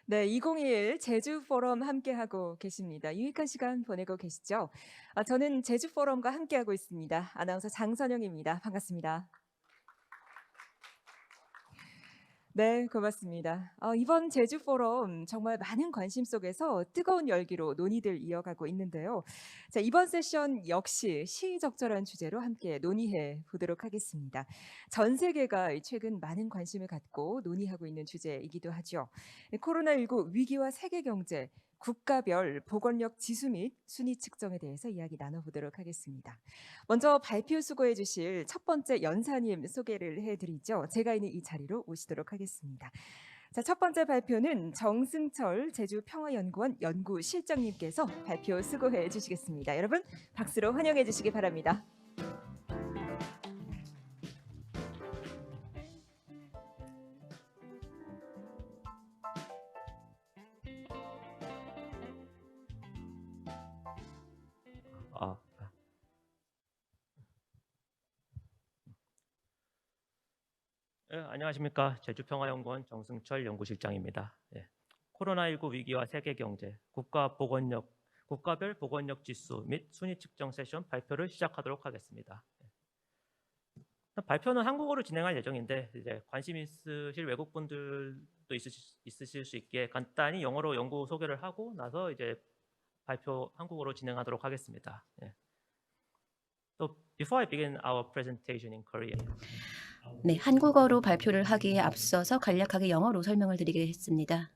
네, 2021 제주 포럼 함께하고 계십니다. 유익한 시간 보내고 계시죠? 저는 제주 포럼과 함께하고 있습니다. 아나운서 장선영입니다. 반갑습니다. 네, 고맙습니다. 이번 제주 포럼 정말 많은 관심 속에서 뜨거운 열기로 논의들 이어가고 있는데요. 자, 이번 세션 역시 시의적절한 주제로 함께 논의해 보도록 하겠습니다. 전 세계가 최근 많은 관심을 갖고 논의하고 있는 주제이기도 하죠. 코로나19 위기와 세계 경제, 국가별 보건력 지수 및 순위 측정에 대해서 이야기 나눠보도록 하겠습니다. 먼저 발표 수고해 주실 첫 번째 연사님 소개를 해드리죠. 제가 있는 이 자리로 오시도록 하겠습니다. 자, 첫 번째 발표는 정승철 제주평화연구원 연구실장님께서 발표 수고해 주시겠습니다. 여러분 박수로 환영해 주시기 바랍니다. 아, 안녕하십니까. 제주평화연구원 정승철 연구실장입니다. 코로나19 위기와 세계 경제, 국가별 보건력 지수 및 순위 측정 세션 발표를 시작하도록 하겠습니다. 발표는 한국어로 진행할 예정인데 이제 관심 있으실 외국 분들도 있으실 수 있게 간단히 영어로 연구 소개를 하고 나서 이제 발표 한국어로 진행하도록 하겠습니다. So before I begin our presentation in Korean. 네, 한국어로 발표를 하기에 앞서서 간략하게 영어로 설명을 드리겠습니다.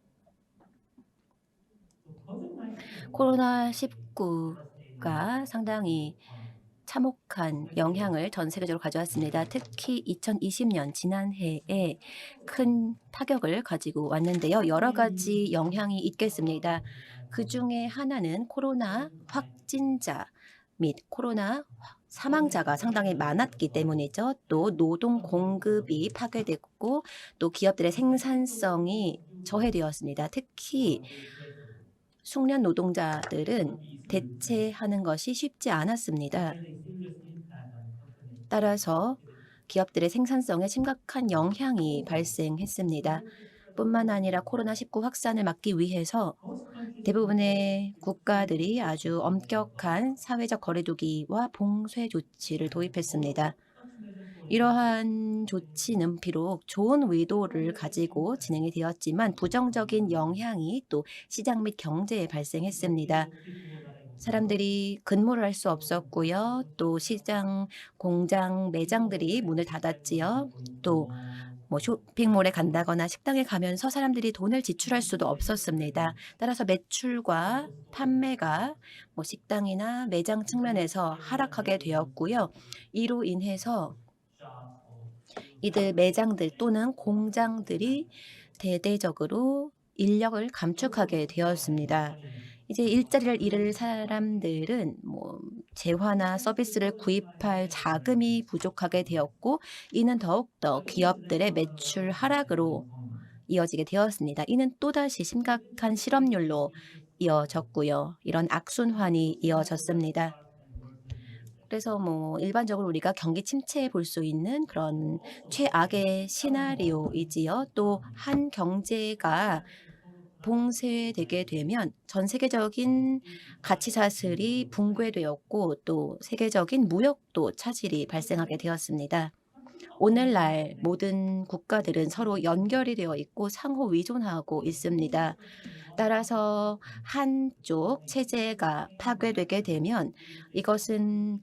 코로나19가 상당히 참혹한 영향을 전 세계적으로 가져왔습니다. 특히 2020년 지난해에 큰 타격을 가지고 왔는데요. 여러 가지 영향이 있겠습니다. 그 중에 하나는 코로나 확진자 및 코로나 사망자가 상당히 많았기 때문이죠. 또 노동 공급이 파괴됐고 또 기업들의 생산성이 저해되었습니다. 특히 숙련 노동자들은 대체하는 것이 쉽지 않았습니다. 따라서 기업들의 생산성에 심각한 영향이 발생했습니다. 뿐만 아니라 코로나19 확산을 막기 위해서 대부분의 국가들이 아주 엄격한 사회적 거리두기와 봉쇄 조치를 도입했습니다. 이러한 조치는 비록 좋은 의도를 가지고 진행이 되었지만 부정적인 영향이 또 시장 및 경제에 발생했습니다. 사람들이 근무를 할 수 없었고요. 또 시장, 공장, 매장들이 문을 닫았지요. 또 쇼핑몰에 간다거나 식당에 가면서 사람들이 돈을 지출할 수도 없었습니다. 따라서 매출과 판매가 식당이나 매장 측면에서 하락하게 되었고요. 이로 인해서 이들 매장들 또는 공장들이 대대적으로 인력을 감축하게 되었습니다. 이제 일자리를 잃을 사람들은 재화나 서비스를 구입할 자금이 부족하게 되었고 이는 더욱더 기업들의 매출 하락으로 이어지게 되었습니다. 이는 또다시 심각한 실업률로 이어졌고요. 이런 악순환이 이어졌습니다. 그래서 일반적으로 우리가 경기 침체에 볼 수 있는 그런 최악의 시나리오이지요. 또 한 경제가 봉쇄되게 되면 전 세계적인 가치 사슬이 붕괴되었고 또 세계적인 무역도 차질이 발생하게 되었습니다. 오늘날 모든 국가들은 서로 연결이 되어 있고 상호 의존하고 있습니다. 따라서 한쪽 체제가 파괴되게 되면 이것은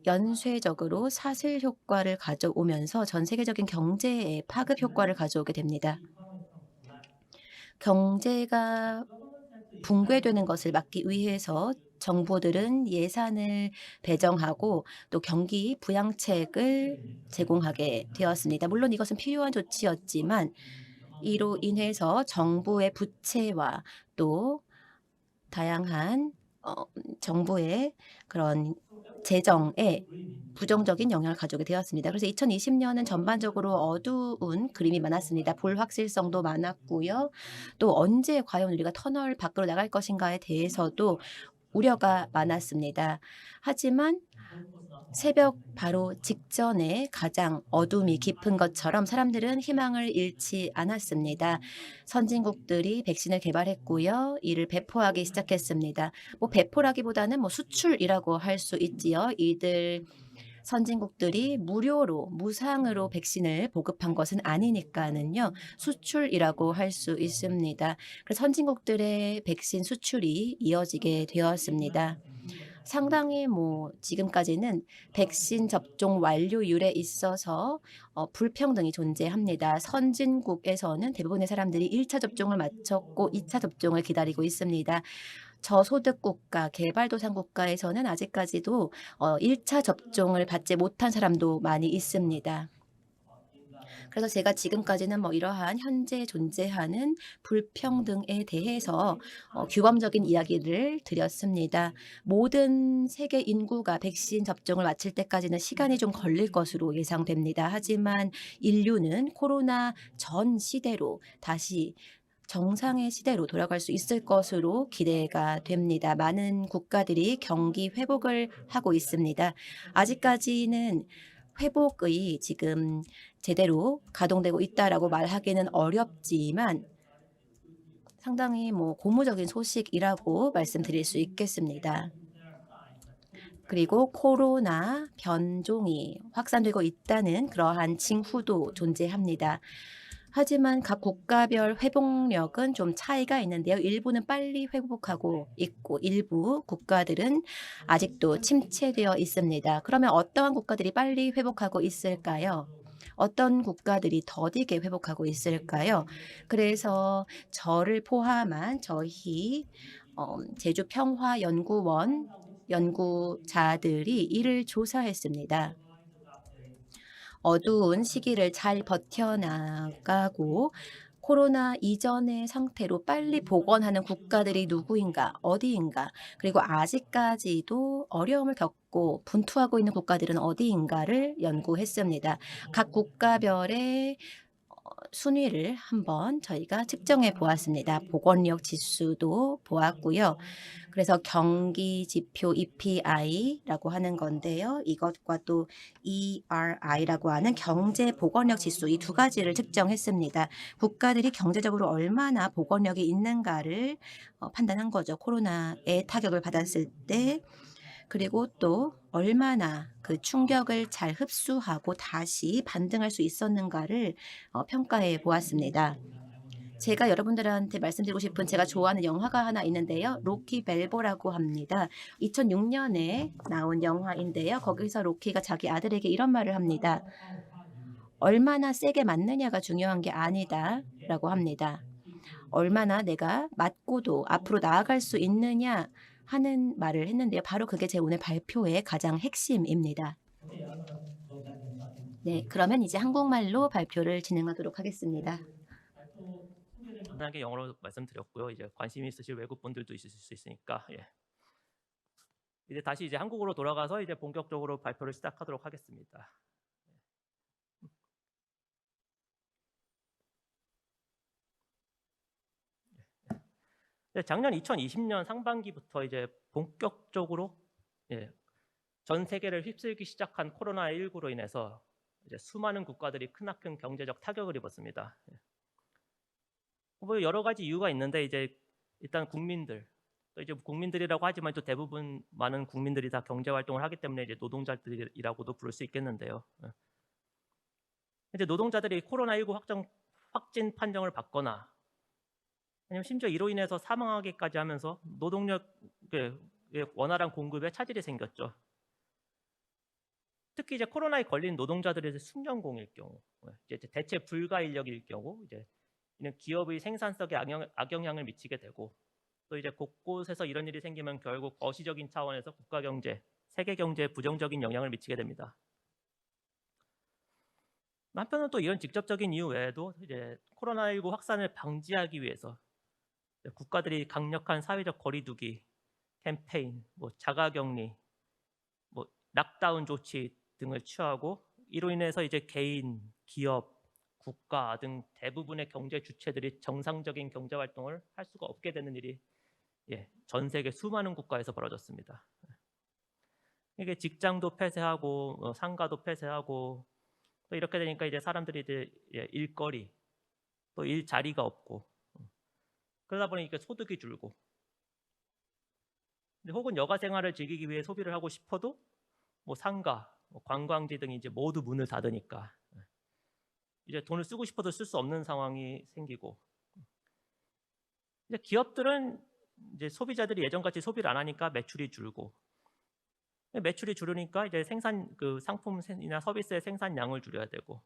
연쇄적으로 사슬 효과를 가져오면서 전 세계적인 경제에 파급 효과를 가져오게 됩니다. 경제가 붕괴되는 것을 막기 위해서 정부들은 예산을 배정하고 또 경기 부양책을 제공하게 되었습니다. 물론 이것은 필요한 조치였지만 이로 인해서 정부의 부채와 또 다양한 정부의 그런 재정에 부정적인 영향을 가져오게 되었습니다. 그래서 2020년은 전반적으로 어두운 그림이 많았습니다. 불확실성도 많았고요. 또 언제 과연 우리가 터널 밖으로 나갈 것인가에 대해서도 우려가 많았습니다. 하지만 새벽 바로 직전에 가장 어둠이 깊은 것처럼 사람들은 희망을 잃지 않았습니다. 선진국들이 백신을 개발했고요. 이를 배포하기 시작했습니다. 뭐 배포라기보다는 뭐 수출이라고 할 수 있지요. 이들 선진국들이 무료로 무상으로 백신을 보급한 것은 아니니까는요. 수출이라고 할 수 있습니다. 그래서 선진국들의 백신 수출이 이어지게 되었습니다. 상당히 뭐 지금까지는 백신 접종 완료율에 있어서 불평등이 존재합니다. 선진국에서는 대부분의 사람들이 1차 접종을 마쳤고 2차 접종을 기다리고 있습니다. 저소득 국가, 개발도상 국가에서는 아직까지도 1차 접종을 받지 못한 사람도 많이 있습니다. 그래서 제가 지금까지는 뭐 이러한 현재 존재하는 불평등에 대해서 규범적인 이야기를 드렸습니다. 모든 세계 인구가 백신 접종을 마칠 때까지는 시간이 좀 걸릴 것으로 예상됩니다. 하지만 인류는 코로나 전 시대로 다시 정상의 시대로 돌아갈 수 있을 것으로 기대가 됩니다. 많은 국가들이 경기 회복을 하고 있습니다. 아직까지는 회복의 지금 제대로 가동되고 있다라고 말하기는 어렵지만 상당히 뭐 고무적인 소식이라고 말씀드릴 수 있겠습니다. 그리고 코로나 변종이 확산되고 있다는 그러한 징후도 존재합니다. 하지만 각 국가별 회복력은 좀 차이가 있는데요. 일부는 빨리 회복하고 있고 일부 국가들은 아직도 침체되어 있습니다. 그러면 어떠한 국가들이 빨리 회복하고 있을까요? 어떤 국가들이 더디게 회복하고 있을까요? 그래서 저를 포함한 저희 제주평화연구원 연구자들이 이를 조사했습니다. 어두운 시기를 잘 버텨나가고 코로나 이전의 상태로 빨리 복원하는 국가들이 누구인가, 어디인가, 그리고 아직까지도 어려움을 겪고 분투하고 있는 국가들은 어디인가를 연구했습니다. 각 국가별의 순위를 한번 저희가 측정해 보았습니다. 복원력 지수도 보았고요. 그래서 경기 지표 EPI라고 하는 건데요. 이것과 또 ERI라고 하는 경제 복원력 지수 이 두 가지를 측정했습니다. 국가들이 경제적으로 얼마나 복원력이 있는가를 판단한 거죠. 코로나의 타격을 받았을 때 그리고 또 얼마나 그 충격을 잘 흡수하고 다시 반등할 수 있었는가를 평가해 보았습니다. 제가 여러분들한테 말씀드리고 싶은 제가 좋아하는 영화가 하나 있는데요. 로키 밸보라고 합니다. 2006년에 나온 영화인데요. 거기서 로키가 자기 아들에게 이런 말을 합니다. 얼마나 세게 맞느냐가 중요한 게 아니다라고 합니다. 얼마나 내가 맞고도 앞으로 나아갈 수 있느냐 하는 말을 했는데요. 바로 그게 제 오늘 발표의 가장 핵심입니다. 네, 그러면 이제 한국말로 발표를 진행하도록 하겠습니다. 간단하게 영어로 말씀드렸고요. 이제 관심 있으실 외국 분들도 있으실 수 있으니까 이제 다시 이제 한국으로 돌아가서 이제 본격적으로 발표를 시작하도록 하겠습니다. 작년 2020년 상반기부터 이제 본격적으로 전 세계를 휩쓸기 시작한 코로나19로 인해서 이제 수많은 국가들이 크나큰 경제적 타격을 입었습니다. 뭐 여러 가지 이유가 있는데 이제 일단 국민들 또 이제 국민들이라고 하지만 또 대부분 많은 국민들이 다 경제 활동을 하기 때문에 이제 노동자들이라고도 부를 수 있겠는데요. 이제 노동자들이 코로나19 확진 판정을 받거나 아니면 심지어 이로 인해서 사망하기까지 하면서 노동력의 원활한 공급에 차질이 생겼죠. 특히 이제 코로나에 걸린 노동자들의 숙련공일 경우, 이제 대체 불가 인력일 경우, 이제 이는 기업의 생산성에 악영향을 미치게 되고, 또 이제 곳곳에서 이런 일이 생기면 결국 거시적인 차원에서 국가 경제, 세계 경제에 부정적인 영향을 미치게 됩니다. 한편으로는 또 이런 직접적인 이유 외에도 이제 코로나19 확산을 방지하기 위해서 국가들이 강력한 사회적 거리두기 캠페인, 뭐 자가격리, 뭐 락다운 조치 등을 취하고 이로 인해서 이제 개인, 기업, 국가 등 대부분의 경제 주체들이 정상적인 경제 활동을 할 수가 없게 되는 일이 전 세계 수많은 국가에서 벌어졌습니다. 이게 직장도 폐쇄하고 상가도 폐쇄하고 또 이렇게 되니까 이제 사람들이 이제 일거리 또 일자리가 없고 그러다 보니 이게 소득이 줄고 혹은 여가 생활을 즐기기 위해 소비를 하고 싶어도 뭐 상가, 뭐 관광지 등이 이제 모두 문을 닫으니까 이제 돈을 쓰고 싶어도 쓸 수 없는 상황이 생기고 이제 기업들은 이제 소비자들이 예전같이 소비를 안 하니까 매출이 줄고 매출이 줄으니까 이제 생산 그 상품이나 서비스의 생산량을 줄여야 되고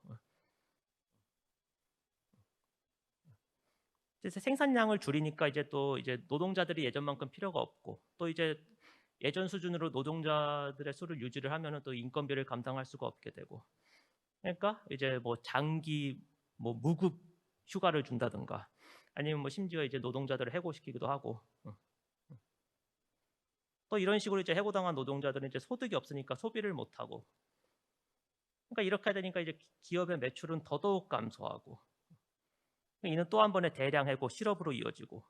이제 생산량을 줄이니까 이제 또 이제 노동자들이 예전만큼 필요가 없고 또 이제 예전 수준으로 노동자들의 수를 유지를 하면은 또 인건비를 감당할 수가 없게 되고 그러니까 이제 뭐 장기 뭐 무급 휴가를 준다든가 아니면 뭐 심지어 이제 노동자들을 해고시키기도 하고 또 이런 식으로 이제 해고당한 노동자들은 이제 소득이 없으니까 소비를 못 하고 그러니까 이렇게 되니까 이제 기업의 매출은 더더욱 감소하고 이는 또 한 번의 대량 해고 실업으로 이어지고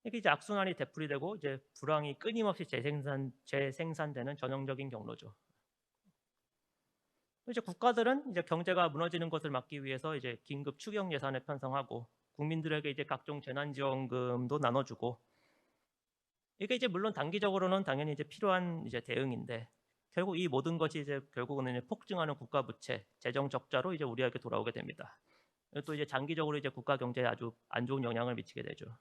이게 이제 악순환이 되풀이되고 이제 불황이 끊임없이 재생산되는 전형적인 경로죠. 이제 국가들은 이제 경제가 무너지는 것을 막기 위해서 이제 긴급 추경 예산을 편성하고 국민들에게 이제 각종 재난지원금도 나눠주고 이게 이제 물론 단기적으로는 당연히 이제 필요한 이제 대응인데 결국 이 모든 것이 이제 결국은 이제 폭증하는 국가 부채, 재정 적자로 이제 우리에게 돌아오게 됩니다. 또 이제 장기적으로 이제 국가 경제에 아주 안 좋은 영향을 미치게 되죠.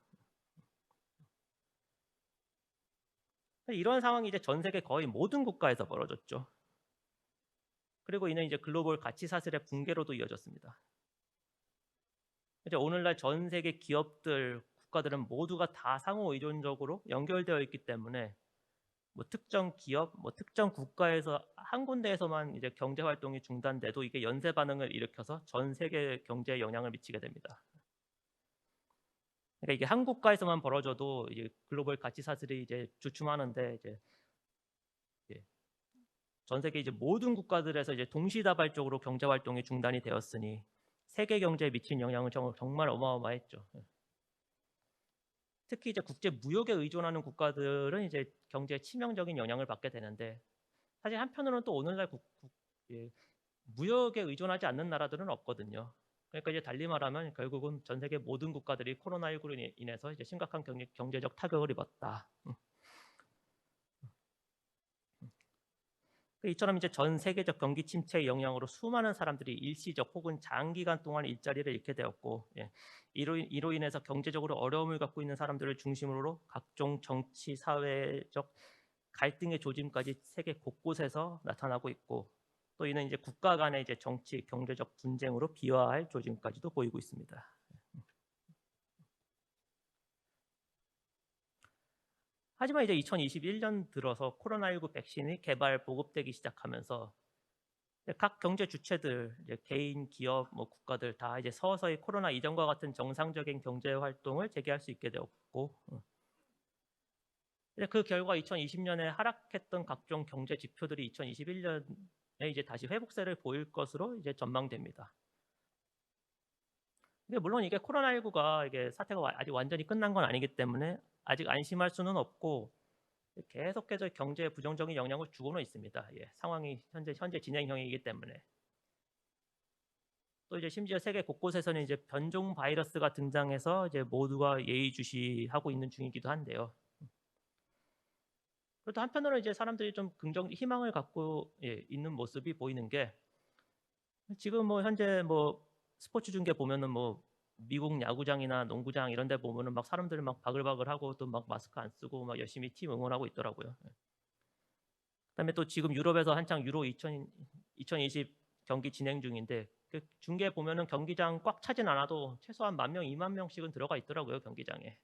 이런 상황이 이제 전 세계 거의 모든 국가에서 벌어졌죠. 그리고 이는 이제 글로벌 가치 사슬의 붕괴로도 이어졌습니다. 이제 오늘날 전 세계 기업들, 국가들은 모두가 다 상호 의존적으로 연결되어 있기 때문에 뭐 특정 기업, 뭐 특정 국가에서 한 군데에서만 이제 경제 활동이 중단돼도 이게 연쇄 반응을 일으켜서 전 세계 경제에 영향을 미치게 됩니다. 그러니까 이게 한 국가에서만 벌어져도 이제 글로벌 가치 사슬이 이제 주춤하는데 이제 전 세계 이제 모든 국가들에서 이제 동시다발적으로 경제 활동이 중단이 되었으니 세계 경제에 미친 영향은 정말 어마어마했죠. 특히 이제 국제 무역에 의존하는 국가들은 이제 경제에 치명적인 영향을 받게 되는데 사실 한편으로는 또 오늘날 무역에 의존하지 않는 나라들은 없거든요. 그러니까 이제 달리 말하면 결국은 전 세계 모든 국가들이 코로나19로 인해서 이제 심각한 경제적 타격을 입었다. 이처럼 이제 전 세계적 경기 침체의 영향으로 수많은 사람들이 일시적 혹은 장기간 동안 일자리를 잃게 되었고 이로 인해서 경제적으로 어려움을 갖고 있는 사람들을 중심으로 각종 정치, 사회적 갈등의 조짐까지 세계 곳곳에서 나타나고 있고 또 이는 이제 국가 간의 이제 정치, 경제적 분쟁으로 비화할 조짐까지도 보이고 있습니다. 하지만 이제 2021년 들어서 코로나19 백신이 개발 보급되기 시작하면서 각 경제 주체들, 이제 개인, 기업, 뭐 국가들 다 이제 서서히 코로나 이전과 같은 정상적인 경제 활동을 재개할 수 있게 되었고, 그 결과 2020년에 하락했던 각종 경제 지표들이 2021년에 이제 다시 회복세를 보일 것으로 이제 전망됩니다. 근데 물론 이게 코로나19가 이게 사태가 아직 완전히 끝난 건 아니기 때문에 아직 안심할 수는 없고 계속해서 경제에 부정적인 영향을 주고는 있습니다. 상황이 현재 진행형이기 때문에 또 이제 심지어 세계 곳곳에서는 이제 변종 바이러스가 등장해서 이제 모두가 예의주시하고 있는 중이기도 한데요. 그래도 한편으로 이제 사람들이 좀 희망을 갖고 있는 모습이 보이는 게 지금 뭐 현재 뭐 스포츠 중계 보면은 뭐 미국 야구장이나 농구장 이런 데 보면은 막 사람들 막 바글바글하고 또 막 마스크 안 쓰고 막 열심히 팀 응원하고 있더라고요. 그다음에 또 지금 유럽에서 한창 유로 2020 경기 진행 중인데 그 중계 보면은 경기장 꽉 차진 않아도 최소한 10,000명, 20,000명씩은 들어가 있더라고요, 경기장에.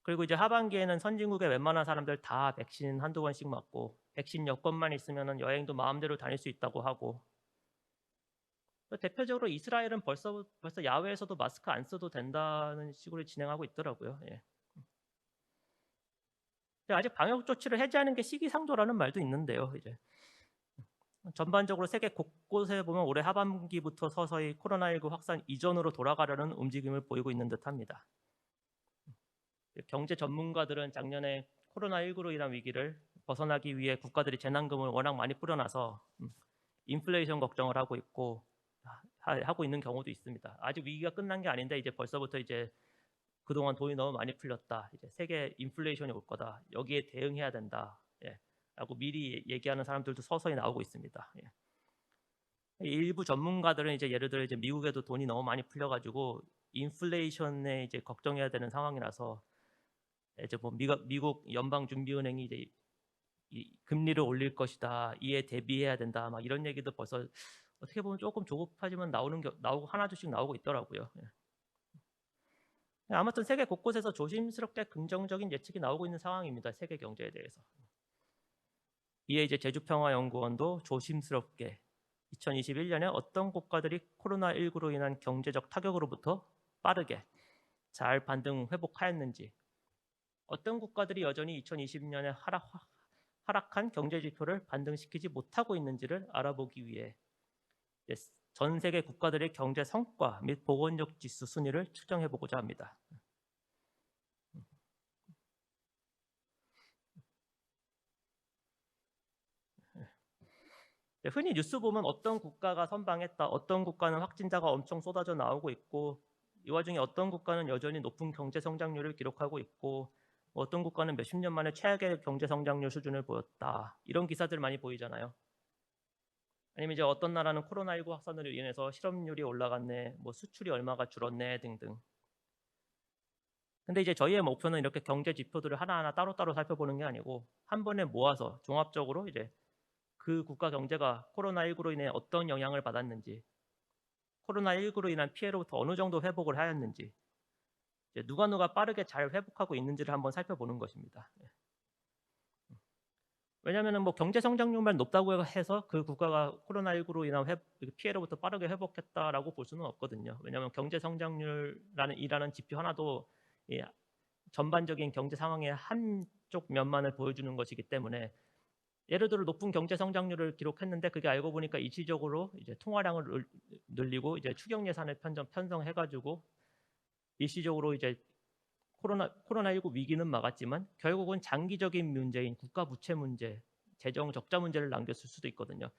그리고 이제 하반기에는 선진국의 웬만한 사람들 다 백신 한두 번씩 맞고 백신 여건만 있으면은 여행도 마음대로 다닐 수 있다고 하고 대표적으로 이스라엘은 벌써 야외에서도 마스크 안 써도 된다는 식으로 진행하고 있더라고요. 아직 방역 조치를 해제하는 게 시기상조라는 말도 있는데요. 이제 전반적으로 세계 곳곳에 보면 올해 하반기부터 서서히 코로나19 확산 이전으로 돌아가려는 움직임을 보이고 있는 듯합니다. 경제 전문가들은 작년에 코로나19로 인한 위기를 벗어나기 위해 국가들이 재난금을 워낙 많이 뿌려놔서 인플레이션 걱정을 하고 있고 하고 있는 경우도 있습니다. 아직 위기가 끝난 게 아닌데 이제 벌써부터 이제 그동안 돈이 너무 많이 풀렸다. 이제 세계 인플레이션이 올 거다. 여기에 대응해야 된다. 예. 라고 미리 얘기하는 사람들도 서서히 나오고 있습니다. 예. 일부 전문가들은 이제 예를 들어 이제 미국에도 돈이 너무 많이 풀려가지고 인플레이션에 이제 걱정해야 되는 상황이라서 이제 뭐 미국 연방준비은행이 이제 이 금리를 올릴 것이다. 이에 대비해야 된다. 막 이런 얘기도 벌써 어떻게 보면 조금 조급하지만 나오고 하나둘씩 나오고 있더라고요. 예. 아무튼 세계 곳곳에서 조심스럽게 긍정적인 예측이 나오고 있는 상황입니다. 세계 경제에 대해서. 이에 이제 제주평화연구원도 조심스럽게 2021년에 어떤 국가들이 코로나19로 인한 경제적 타격으로부터 빠르게 잘 반등 회복하였는지, 어떤 국가들이 여전히 2020년에 하락한 경제 지표를 반등시키지 못하고 있는지를 알아보기 위해 전 세계 국가들의 경제 성과 및 보건력 지수 순위를 측정해 보고자 합니다. 흔히 뉴스 보면 어떤 국가가 선방했다, 어떤 국가는 확진자가 엄청 쏟아져 나오고 있고, 이 와중에 어떤 국가는 여전히 높은 경제 성장률을 기록하고 있고, 어떤 국가는 몇십 년 만에 최악의 경제 성장률 수준을 보였다, 이런 기사들 많이 보이잖아요. 아니면 이제 어떤 나라는 코로나19 확산으로 인해서 실업률이 올라갔네, 뭐 수출이 얼마가 줄었네 등등. 근데 이제 저희의 목표는 이렇게 경제 지표들을 하나하나 따로따로 살펴보는 게 아니고 한 번에 모아서 종합적으로 이제 그 국가 경제가 코로나19로 인해 어떤 영향을 받았는지, 코로나19로 인한 피해로부터 어느 정도 회복을 하였는지, 이제 누가 빠르게 잘 회복하고 있는지를 한번 살펴보는 것입니다. 왜냐하면 뭐 경제 성장률만 높다고 해서 그 국가가 코로나19로 인한 피해로부터 빠르게 회복했다라고 볼 수는 없거든요. 왜냐하면 경제 성장률이라는 지표 하나도 전반적인 경제 상황의 한쪽 면만을 보여주는 것이기 때문에, 예를 들어 높은 경제 성장률을 기록했는데 그게 알고 보니까 일시적으로 이제 통화량을 늘리고 이제 추경 예산을 편성해가지고 일시적으로 이제 코로나19 위기는 막았지만 결국은 장기적인 문제인 국가 부채 문제, 재정 적자 문제를 남겼을 수도 있거든요.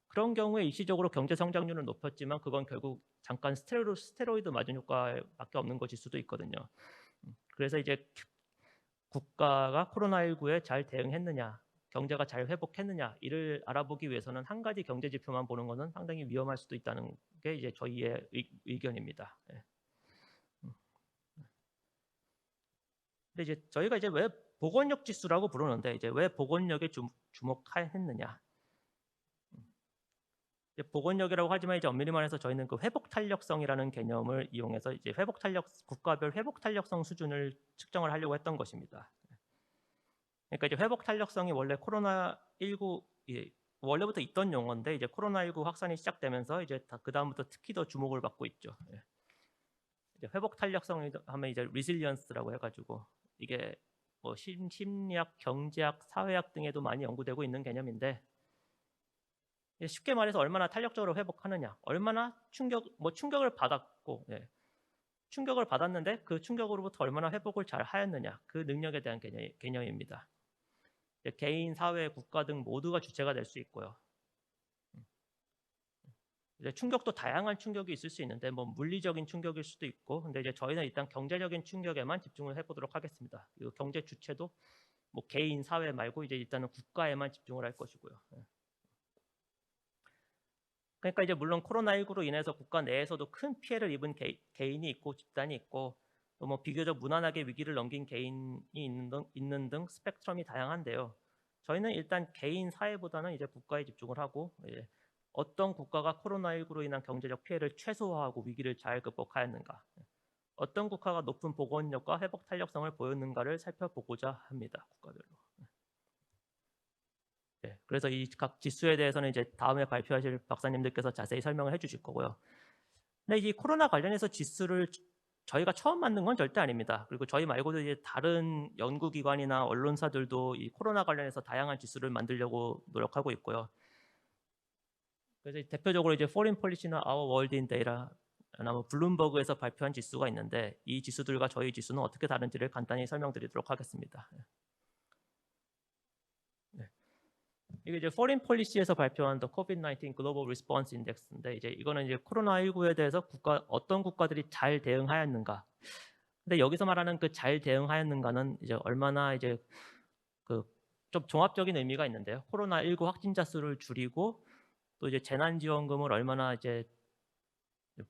그런 경우에 일시적으로 경제 성장률은 높였지만 그건 결국 잠깐 스테로이드 맞은 효과밖에 없는 것일 수도 있거든요. 그래서 이제 국가가 코로나19에 잘 대응했느냐, 경제가 잘 회복했느냐, 이를 알아보기 위해서는 한 가지 경제 지표만 보는 것은 상당히 위험할 수도 있다는 게 이제 저희의 의견입니다. 예. 근데 이제 저희가 이제 왜 보건력 지수라고 부르는데, 이제 왜 보건력에 주목했느냐? 이제 보건력이라고 하지만 이제 엄밀히 말해서 저희는 그 회복 탄력성이라는 개념을 이용해서 이제 국가별 회복 탄력성 수준을 측정을 하려고 했던 것입니다. 그러니까 이제 회복 탄력성이 원래 코로나19 원래부터 있던 용어인데, 이제 코로나19 확산이 시작되면서 이제 그 다음부터 특히 더 주목을 받고 있죠. 이제 회복 탄력성 하면 이제 resilience라고 해가지고 이게 뭐 심리학, 경제학, 사회학 등에도 많이 연구되고 있는 개념인데, 쉽게 말해서 얼마나 탄력적으로 회복하느냐, 얼마나 충격을 받았고, 충격을 받았는데 그 충격으로부터 얼마나 회복을 잘 하였느냐, 그 능력에 대한 개념입니다. 개인, 사회, 국가 등 모두가 주체가 될 수 있고요. 이제 충격도 다양한 충격이 있을 수 있는데 뭐 물리적인 충격일 수도 있고, 근데 이제 저희는 일단 경제적인 충격에만 집중을 해보도록 하겠습니다. 이 경제 주체도 뭐 개인, 사회 말고 이제 일단은 국가에만 집중을 할 것이고요. 그러니까 이제 물론 코로나19로 인해서 국가 내에서도 큰 피해를 입은 개인이 있고 집단이 있고, 또 뭐 비교적 무난하게 위기를 넘긴 개인이 있는 등 스펙트럼이 다양한데요. 저희는 일단 개인, 사회보다는 이제 국가에 집중을 하고, 어떤 국가가 코로나19로 인한 경제적 피해를 최소화하고 위기를 잘 극복하였는가, 어떤 국가가 높은 보건력과 회복 탄력성을 보였는가를 살펴보고자 합니다. 국가별로. 그래서 이 각 지수에 대해서는 이제 다음에 발표하실 박사님들께서 자세히 설명을 해주실 거고요. 근데 이 코로나 관련해서 지수를 저희가 처음 만든 건 절대 아닙니다. 그리고 저희 말고도 이제 다른 연구기관이나 언론사들도 이 코로나 관련해서 다양한 지수를 만들려고 노력하고 있고요. 그래서 대표적으로 이제 Foreign Policy나 Our World in Data, 아마 블룸버그에서 발표한 지수가 있는데, 이 지수들과 저희 지수는 어떻게 다른지를 간단히 설명드리도록 하겠습니다. 이게 이제 Foreign Policy에서 발표한 The COVID-19 Global Response Index인데 이제 이거는 이제 코로나19에 대해서 어떤 국가들이 잘 대응하였는가. 근데 여기서 말하는 그 잘 대응하였는가는 이제 얼마나 이제 그 좀 종합적인 의미가 있는데요. 코로나19 확진자 수를 줄이고 또 이제 재난지원금을 얼마나 이제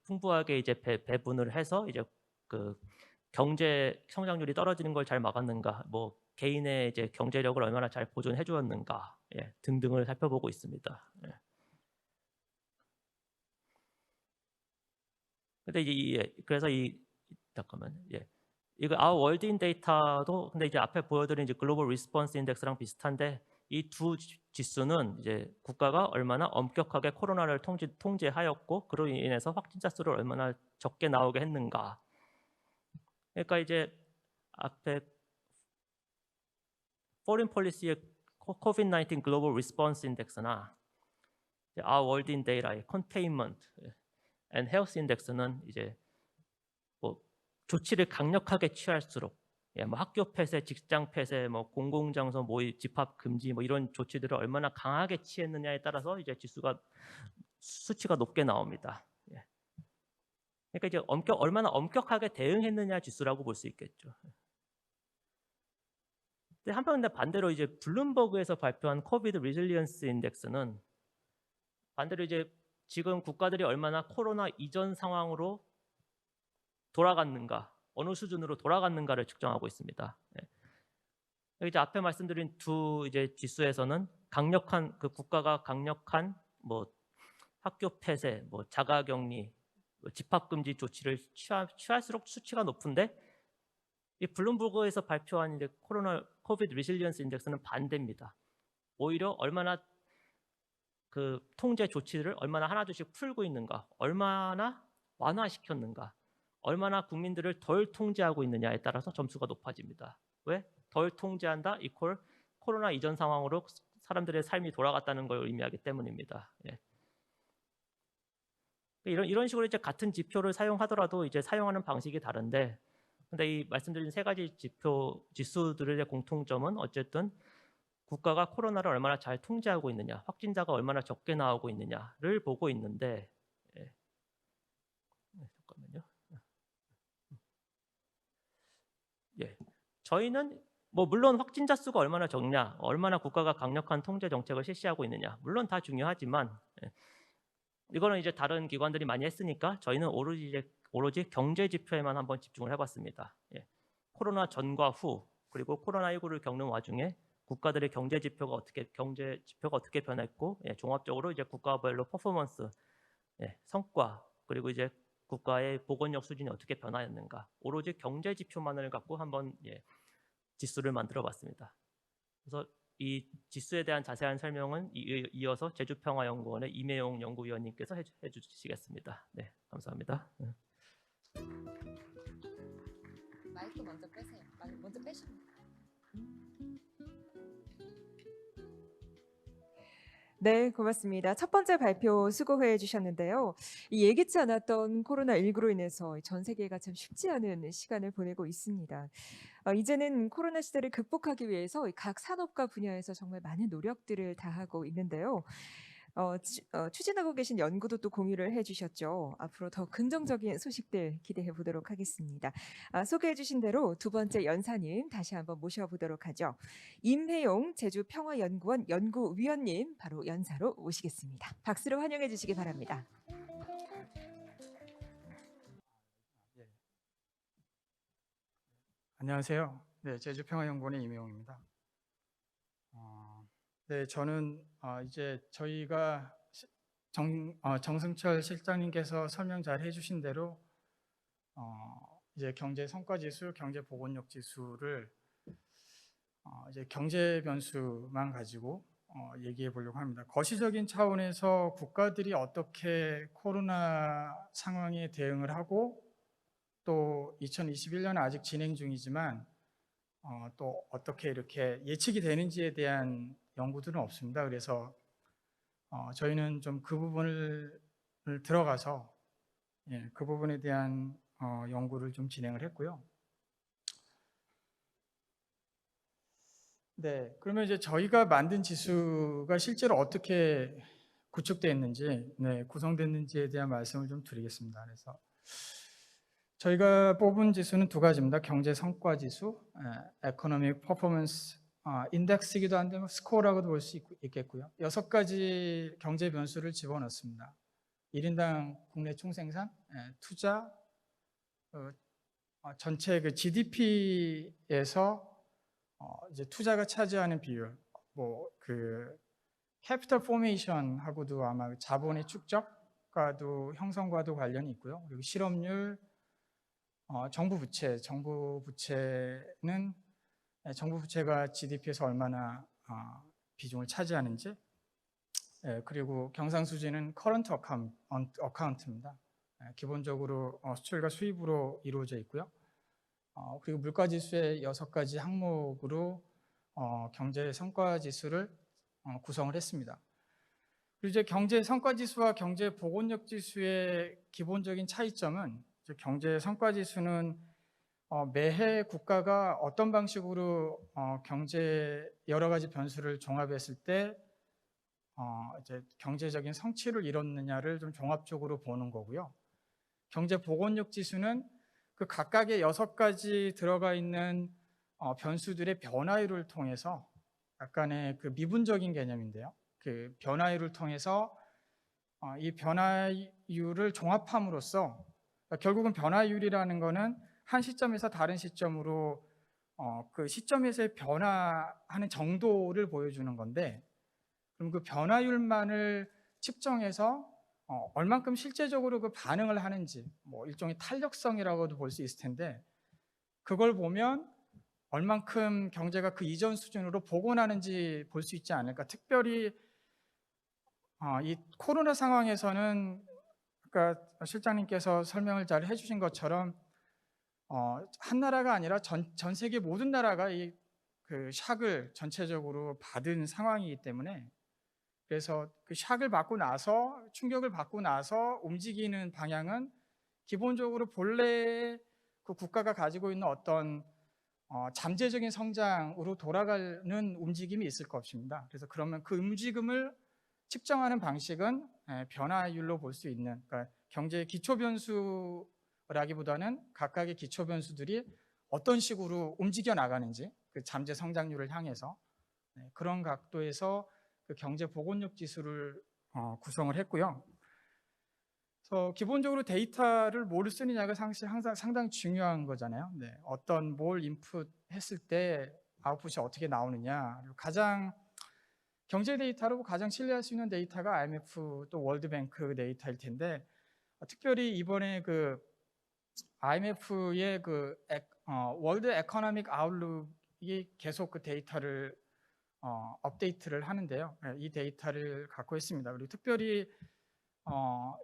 풍부하게 이제 배분을 해서 이제 그 경제 성장률이 떨어지는 걸 잘 막았는가, 뭐 개인의 이제 경제력을 얼마나 잘 보존해 주었는가, 예, 등등을 살펴보고 있습니다. 예. 근데 그래서 잠깐만, 예. 이거 Our World in Data도 근데 이제 앞에 보여드린 이제 글로벌 리스폰스 인덱스랑 비슷한데 이 두 지수는 이제 국가가 얼마나 엄격하게 코로나를 통제하였고 그로 인해서 확진자 수를 얼마나 적게 나오게 했는가. 그러니까 이제 앞에 Foreign Policy의 COVID-19 Global Response Index나 Our World in Data의 Containment and Health Index는 이제 뭐 조치를 강력하게 취할수록, 예, 뭐 학교 폐쇄, 직장 폐쇄, 뭐 공공장소 모임, 집합 금지, 뭐 이런 조치들을 얼마나 강하게 취했느냐에 따라서 이제 수치가 높게 나옵니다. 예. 그러니까 이제 얼마나 엄격하게 대응했느냐 지수라고 볼 수 있겠죠. 근데 한편 반대로 이제 블룸버그에서 발표한 코비드 리질리언스 인덱스는 반대로 이제 지금 국가들이 얼마나 코로나 이전 상황으로 돌아갔는가, 어느 수준으로 돌아갔는가를 측정하고 있습니다. 예. 이제 앞에 말씀드린 두 이제 지수에서는 강력한 그 국가가 강력한 뭐 학교 폐쇄, 뭐 자가격리, 뭐 집합금지 조치를 취할수록 수치가 높은데 이 블룸버그에서 발표한 이제 코비드 리실리언스 인덱스는 반대입니다. 오히려 얼마나 그 통제 조치를 얼마나 하나둘씩 풀고 있는가, 얼마나 완화시켰는가, 얼마나 국민들을 덜 통제하고 있느냐에 따라서 점수가 높아집니다. 왜? 덜 통제한다 이퀄 코로나 이전 상황으로 사람들의 삶이 돌아갔다는 걸 의미하기 때문입니다. 예. 이런 식으로 이제 같은 지표를 사용하더라도 이제 사용하는 방식이 다른데, 근데 이 말씀드린 세 가지 지수들의 공통점은 어쨌든 국가가 코로나를 얼마나 잘 통제하고 있느냐, 확진자가 얼마나 적게 나오고 있느냐를 보고 있는데, 예. 잠깐만요. 예. 저희는 뭐 물론 확진자 수가 얼마나 적냐, 얼마나 국가가 강력한 통제 정책을 실시하고 있느냐, 물론 다 중요하지만, 예. 이거는 이제 다른 기관들이 많이 했으니까 저희는 오로지 경제 지표에만 한번 집중을 해봤습니다. 예. 코로나 전과 후 그리고 코로나19를 겪는 와중에 국가들의 경제 지표가 어떻게 변했고, 예, 종합적으로 이제 국가별로 퍼포먼스, 예, 성과, 그리고 이제 국가의 보건력 수준이 어떻게 변화했는가, 오로지 경제 지표만을 갖고 한번, 예, 지수를 만들어봤습니다. 그래서 이 지수에 대한 자세한 설명은 이어서 제주평화연구원의 이매용 연구위원님께서 해주시겠습니다. 네, 감사합니다. 마이크 먼저 빼세요. 먼저 빼시면. 네, 고맙습니다. 첫 번째 발표 수고해 주셨는데요. 이 예기치 않았던 코로나19로 인해서 전 세계가 참 쉽지 않은 시간을 보내고 있습니다. 이제는 코로나 시대를 극복하기 위해서 각 산업과 분야에서 정말 많은 노력들을 다하고 있는데요. 추진하고 계신 연구도 또 공유를 해주셨죠. 앞으로 더 긍정적인 소식들 기대해 보도록 하겠습니다. 소개해 주신 대로 두 번째 연사님 다시 한번 모셔보도록 하죠. 임혜용 제주평화연구원 연구위원님 바로 연사로 모시겠습니다. 박수로 환영해 주시기 바랍니다. 안녕하세요. 네, 제주평화연구원의 임혜용입니다. 네, 저는 이제 저희가 정승철 실장님께서 설명 잘 해주신 대로 이제 경제 성과 지수, 경제 보건력 지수를 이제 경제 변수만 가지고 얘기해 보려고 합니다. 거시적인 차원에서 국가들이 어떻게 코로나 상황에 대응을 하고 또 2021년은 아직 진행 중이지만 또 어떻게 이렇게 예측이 되는지에 대한 연구들은 없습니다. 그래서 저희는 좀 그 부분을 들어가서, 예, 그 부분에 대한 연구를 좀 진행을 했고요. 네, 그러면 이제 저희가 만든 지수가 실제로 어떻게 구축됐는지, 구성됐는지에 대한 말씀을 좀 드리겠습니다. 그래서 저희가 뽑은 지수는 두 가지입니다. 경제 성과 지수, Economic Performance 인덱스이기도 한데 스코어라고도 볼 수 있겠고요. 6가지 경제 변수를 집어넣습니다. 1인당 국내 총생산, 투자, 전체 그 GDP에서 이제 투자가 차지하는 비율, 그 캐피털 포메이션하고도 아마 자본의 축적과도 형성과도 관련이 있고요. 그리고 실업률, 정부 부채는 정부 부채가 GDP에서 얼마나 비중을 차지하는지, 그리고 경상수지는 커런트 어카운트입니다. 기본적으로 수출과 수입으로 이루어져 있고요. 그리고 물가지수의 6가지 항목으로 경제 성과지수를 구성을 했습니다. 그리고 이제 경제 성과지수와 경제 보건력 지수의 기본적인 차이점은, 경제 성과지수는 매해 국가가 어떤 방식으로 경제 여러 가지 변수를 종합했을 때 이제 경제적인 성취를 이뤘느냐를 좀 종합적으로 보는 거고요. 경제 보건력 지수는 그 각각의 6가지 들어가 있는 변수들의 변화율을 통해서, 약간의 그 미분적인 개념인데요. 그 변화율을 통해서 이 변화율을 종합함으로써, 그러니까 결국은 변화율이라는 거는 한 시점에서 다른 시점으로 그 시점에서의 변화하는 정도를 보여주는 건데, 그럼 그 변화율만을 측정해서 얼만큼 실제적으로 그 반응을 하는지, 일종의 탄력성이라고도 볼 수 있을 텐데, 그걸 보면 얼만큼 경제가 그 이전 수준으로 복원하는지 볼 수 있지 않을까. 특별히 이 코로나 상황에서는, 그러니까 실장님께서 설명을 잘 해주신 것처럼 한 나라가 아니라 전 세계 모든 나라가 그 샥을 전체적으로 받은 상황이기 때문에, 그래서 그 샥을 받고 나서, 충격을 받고 나서 움직이는 방향은 기본적으로 본래 그 국가가 가지고 있는 어떤 잠재적인 성장으로 돌아가는 움직임이 있을 것입니다. 그래서 그러면 그 움직임을 측정하는 방식은 변화율로 볼 수 있는, 그러니까 경제의 기초 변수라기보다는 각각의 기초 변수들이 어떤 식으로 움직여 나가는지, 그 잠재 성장률을 향해서, 그런 각도에서 그 경제 보건력 지수를 구성을 했고요. 그래서 기본적으로 데이터를 뭐를 쓰느냐가 항상 상당히 중요한 거잖아요. 어떤 뭘 인풋했을 때 아웃풋이 어떻게 나오느냐. 그리고 가장 경제 데이터로 가장 신뢰할 수 있는 데이터가 IMF 또 월드뱅크 데이터일 텐데, 특별히 이번에 그 IMF의 그 월드 에코노믹 아웃룩이 계속 그 데이터를 업데이트를 하는데요. 이 데이터를 갖고 있습니다. 그리고 특별히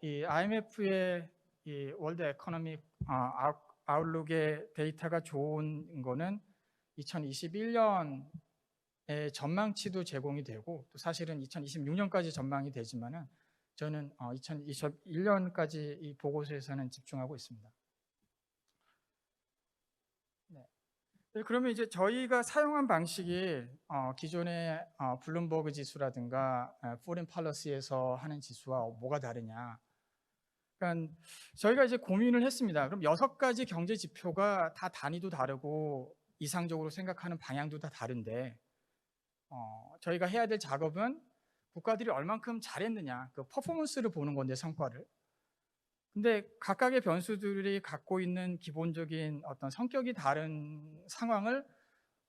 이 IMF의 이 월드 에코노믹 아웃룩의 데이터가 좋은 거는 2021년의 전망치도 제공이 되고, 또 사실은 2026년까지 전망이 되지만은 저는 2021년까지 이 보고서에서는 집중하고 있습니다. 그러면 이제 저희가 사용한 방식이 기존의 블룸버그 지수라든가 포린 팔러시에서 하는 지수와 뭐가 다르냐. 그러니까 저희가 이제 고민을 했습니다. 그럼 6가지 경제 지표가 다 단위도 다르고 이상적으로 생각하는 방향도 다 다른데, 저희가 해야 될 작업은 국가들이 얼만큼 잘했느냐, 그 퍼포먼스를 보는 건데, 성과를. 근데 각각의 변수들이 갖고 있는 기본적인 어떤 성격이 다른 상황을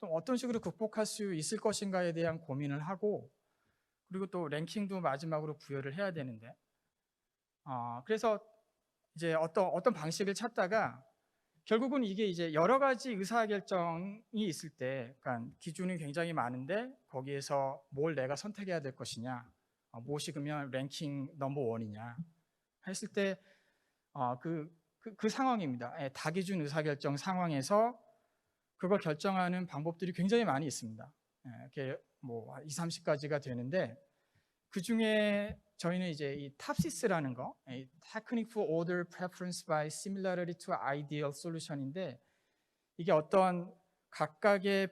또 어떤 식으로 극복할 수 있을 것인가에 대한 고민을 하고, 그리고 또 랭킹도 마지막으로 부여를 해야 되는데, 그래서 이제 어떤 방식을 찾다가 결국은 이게 이제 여러 가지 의사결정이 있을 때, 그러니까 기준이 굉장히 많은데 거기에서 뭘 내가 선택해야 될 것이냐, 무엇이 그러면 랭킹 넘버 원이냐 했을 때 그 상황입니다. 다기준 의사결정 상황에서 그걸 결정하는 방법들이 굉장히 많이 있습니다. 이렇게 20, 30가지가 되는데, 그 중에 저희는 이제 이 탑시스라는 거, Technique for Order Preference by Similarity to Ideal Solution인데, 이게 어떤 각각의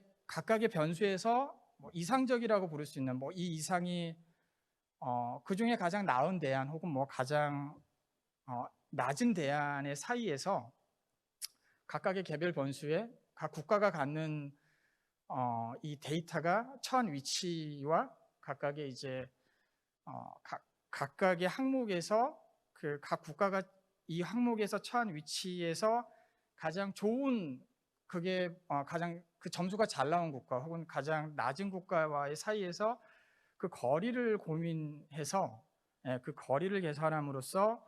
변수에서 뭐 이상적이라고 부를 수 있는 뭐 이 이상이 그 중에 가장 나은 대안 혹은 뭐 가장 낮은 대안의 사이에서 각각의 개별 변수에 각 국가가 갖는 이 데이터가 처한 위치와 각각의 이제 각각의 항목에서 그 각 국가가 이 항목에서 처한 위치에서 가장 좋은 그게 가장 그 점수가 잘 나온 국가 혹은 가장 낮은 국가와의 사이에서 그 거리를 고민해서 그 거리를 계산함으로써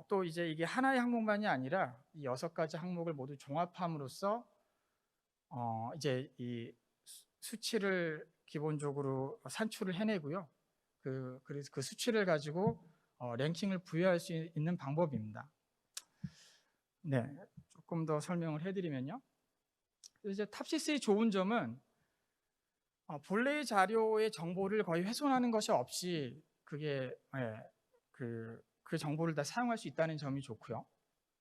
또 이제 이게 하나의 항목만이 아니라 이 6가지 항목을 모두 종합함으로써 이제 이 수치를 기본적으로 산출을 해내고요. 그래서 그 수치를 가지고 랭킹을 부여할 수 있는 방법입니다. 네, 조금 더 설명을 해드리면요. 이제 탑시스의 좋은 점은 본래의 자료의 정보를 거의 훼손하는 것이 없이 그게 그 정보를 다 사용할 수 있다는 점이 좋고요.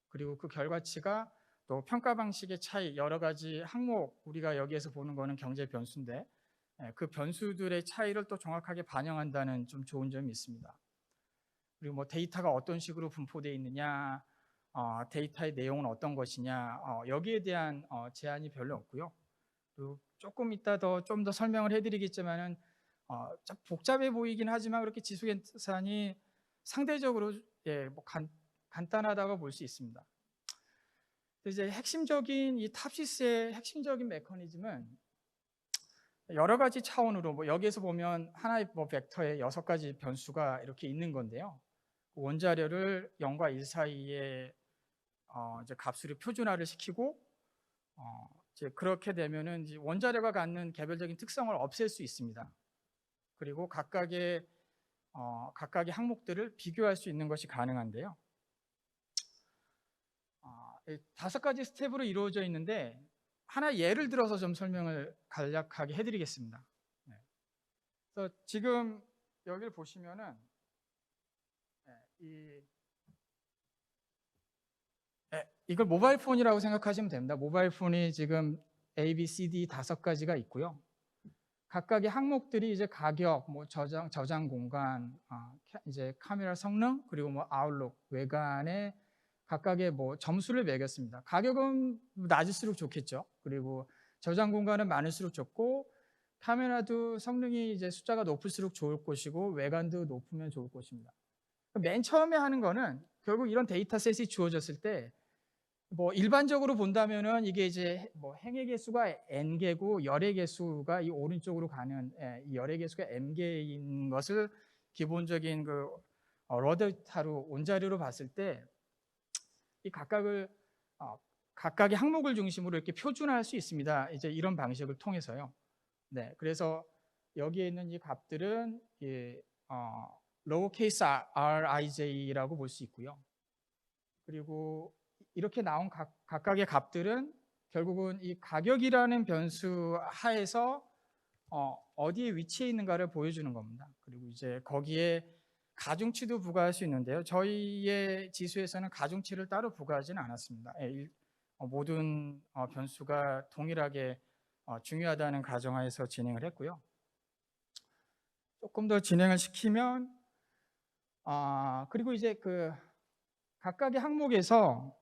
그리고 그 결과치가 또 평가 방식의 차이, 여러 가지 항목, 우리가 여기에서 보는 거는 경제 변수인데 그 변수들의 차이를 또 정확하게 반영한다는 좀 좋은 점이 있습니다. 그리고 뭐 데이터가 어떤 식으로 분포되어 있느냐, 데이터의 내용은 어떤 것이냐, 여기에 대한 제한이 별로 없고요. 그리고 조금 이따 좀 더 설명을 해드리겠지만은 좀 복잡해 보이긴 하지만 그렇게 지수 계산이 상대적으로 뭐 간단하다고 볼 수 있습니다. 이제 핵심적인 이 탑시스의 핵심적인 메커니즘은 여러 가지 차원으로 뭐 여기에서 보면 하나의 뭐 벡터에 6가지 변수가 이렇게 있는 건데요. 원자료를 0과 1 사이에 이제 값으로 표준화를 시키고 이제 그렇게 되면은 이제 원자료가 갖는 개별적인 특성을 없앨 수 있습니다. 그리고 각각의 항목들을 비교할 수 있는 것이 가능한데요. 5가지 스텝으로 이루어져 있는데 하나 예를 들어서 좀 설명을 간략하게 해드리겠습니다. 네. 그래서 지금 여기를 보시면은 이걸 모바일 폰이라고 생각하시면 됩니다. 모바일 폰이 지금 A, B, C, D 5가지가 있고요. 각각의 항목들이 이제 가격, 뭐 저장 공간, 이제 카메라 성능, 그리고 뭐 아웃룩, 외관에 각각의 뭐 점수를 매겼습니다. 가격은 낮을수록 좋겠죠. 그리고 저장 공간은 많을수록 좋고, 카메라도 성능이 이제 숫자가 높을수록 좋을 것이고, 외관도 높으면 좋을 것입니다. 맨 처음에 하는 거는 결국 이런 데이터셋이 주어졌을 때 뭐 일반적으로 본다면은 이게 이제 뭐 행의 개수가 n개고 열의 개수가 이 오른쪽으로 가는 이 열의 개수가 m개인 것을 기본적인 그 러 데이터로 원자료로 봤을 때 이 각각의 항목을 중심으로 이렇게 표준화할 수 있습니다. 이제 이런 방식을 통해서요. 네, 그래서 여기에 있는 이 값들은 로우케이스 rij라고 볼 수 있고요. 그리고 이렇게 나온 각각의 값들은 결국은 이 가격이라는 변수 하에서 어디에 위치해 있는가를 보여주는 겁니다. 그리고 이제 거기에 가중치도 부과할 수 있는데요. 저희의 지수에서는 가중치를 따로 부과하지는 않았습니다. 모든 변수가 동일하게 중요하다는 가정하에서 진행을 했고요. 조금 더 진행을 시키면 그리고 이제 그 각각의 항목에서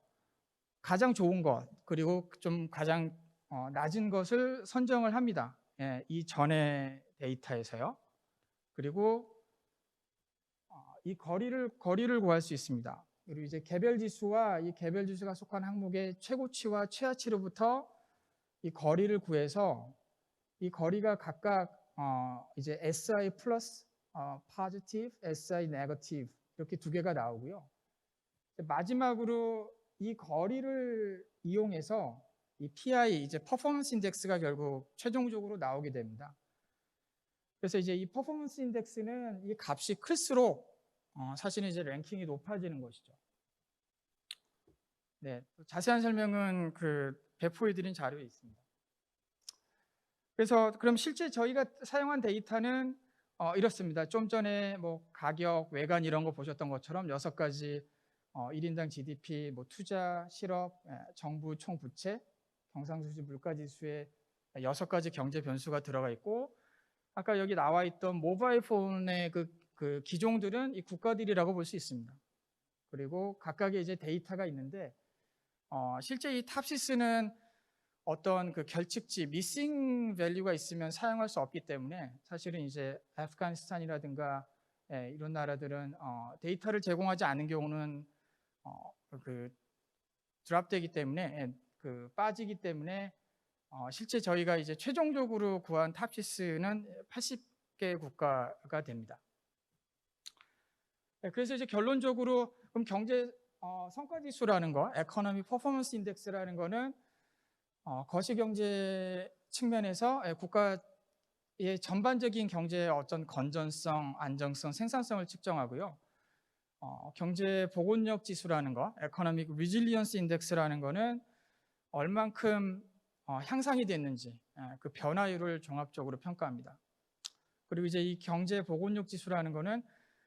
가장 좋은 것 그리고 좀 가장 낮은 것을 선정을 합니다. 이 전의 데이터에서요. 그리고 이 거리를 구할 수 있습니다. 그리고 이제 개별 지수와 이 개별 지수가 속한 항목의 최고치와 최하치로부터 이 거리를 구해서 이 거리가 각각 이제 SI 플러스 positive, SI negative 이렇게 2개가 나오고요. 마지막으로 이 거리를 이용해서 이 PI 이제 퍼포먼스 인덱스가 결국 최종적으로 나오게 됩니다. 그래서 이제 이 퍼포먼스 인덱스는 이 값이 클수록 사실은 이제 랭킹이 높아지는 것이죠. 네, 자세한 설명은 그 배포해드린 자료에 있습니다. 그래서 그럼 실제 저희가 사용한 데이터는 이렇습니다. 좀 전에 뭐 가격, 외관 이런 거 보셨던 것처럼 6가지 1인당 GDP, 뭐 투자, 실업, 정부 총 부채, 경상수지 물가지수의 6가지 경제 변수가 들어가 있고, 아까 여기 나와 있던 모바일 폰의 그 기종들은 이 국가들이라고 볼 수 있습니다. 그리고 각각의 이제 데이터가 있는데, 실제 이 탑시스는 어떤 그 결측지, 미싱 밸류가 있으면 사용할 수 없기 때문에 사실은 이제 아프가니스탄이라든가 이런 나라들은 데이터를 제공하지 않은 경우는 그 드랍되기 때문에 그 빠지기 때문에 실제 저희가 이제 최종적으로 구한 탑시스는 80개 국가가 됩니다. 그래서 이제 결론적으로 그럼 경제 성과 지수라는 거, 에코노미 퍼포먼스 인덱스라는 거는 거시 경제 측면에서 국가의 전반적인 경제의 어떤 건전성, 안정성, 생산성을 측정하고요. 경제 복원력 지수라는 거, 에코노믹 리질리언스 인덱스라는 거는 얼만큼 향상이 됐는지 그 변화율을 종합적으로 평가합니다. 그리고 이제 이 경제 복원력 지수라는 거는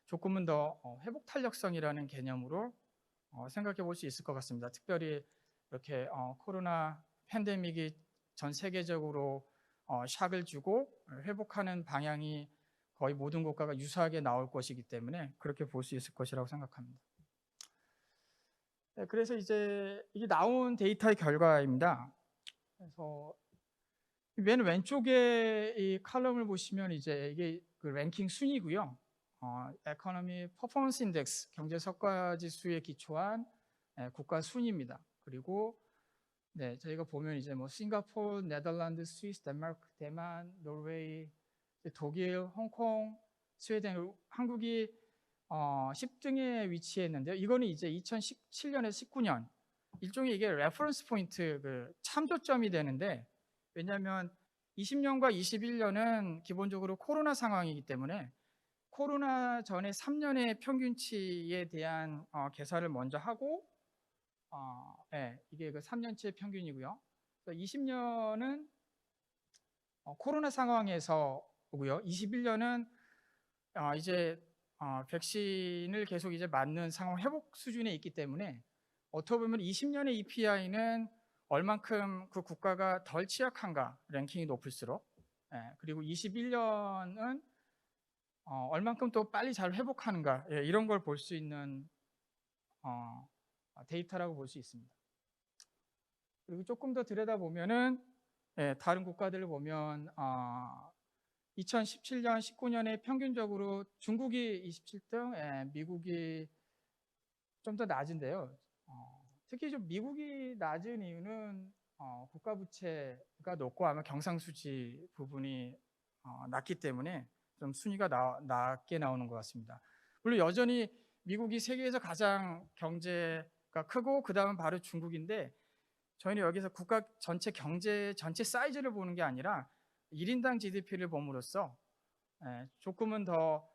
조금은 더 회복 탄력성이라는 개념으로 생각해 볼 수 있을 것 같습니다. 특별히 이렇게 코로나 팬데믹이 전 세계적으로 샥을 주고 회복하는 방향이 거의 모든 국가가 유사하게 나올 것이기 때문에 그렇게 볼 수 있을 것이라고 생각합니다. 그래서 이제 이게 나온 데이터의 결과입니다. 그래서 맨 왼쪽에 이 칼럼을 보시면 이제 이게 그 랭킹 순위고요. 에코노미 퍼포먼스 인덱스, 경제 성과 지수에 기초한 국가 순위입니다. 그리고 저희가 보면 이제 뭐 싱가포르, 네덜란드, 스위스, 덴마크, 대만, 노르웨이, 독일, 홍콩, 스웨덴, 한국이 10등에 위치했는데요. 이거는 이제 2017년에서 19년 일종의 이게 레퍼런스 포인트, 그 참조점이 되는데, 왜냐하면 20년과 21년은 기본적으로 코로나 상황이기 때문에 코로나 전에 3년의 평균치에 대한 계산을 먼저 하고 이게 그 3년치의 평균이고요. 20년은 코로나 상황에서고요. 21년은 이제 백신을 계속 이제 맞는 상황 회복 수준에 있기 때문에 어떻게 보면 20년의 EPI는 얼만큼 그 국가가 덜 취약한가 랭킹이 높을수록, 그리고 21년은 얼만큼 또 빨리 잘 회복하는가, 이런 걸 볼 수 있는 데이터라고 볼 수 있습니다. 그리고 조금 더 들여다보면은 다른 국가들을 보면 2017년, 19년에 평균적으로 중국이 27등, 미국이 좀 더 낮은데요. 특히 좀 미국이 낮은 이유는 국가 부채가 높고 아마 경상수지 부분이 낮기 때문에 좀 순위가 낮게 나오는 것 같습니다. 물론 여전히 미국이 세계에서 가장 경제가 크고 그 다음은 바로 중국인데, 저희는 여기서 국가 전체 경제 전체 사이즈를 보는 게 아니라 1인당 GDP를 봄으로써 조금은 더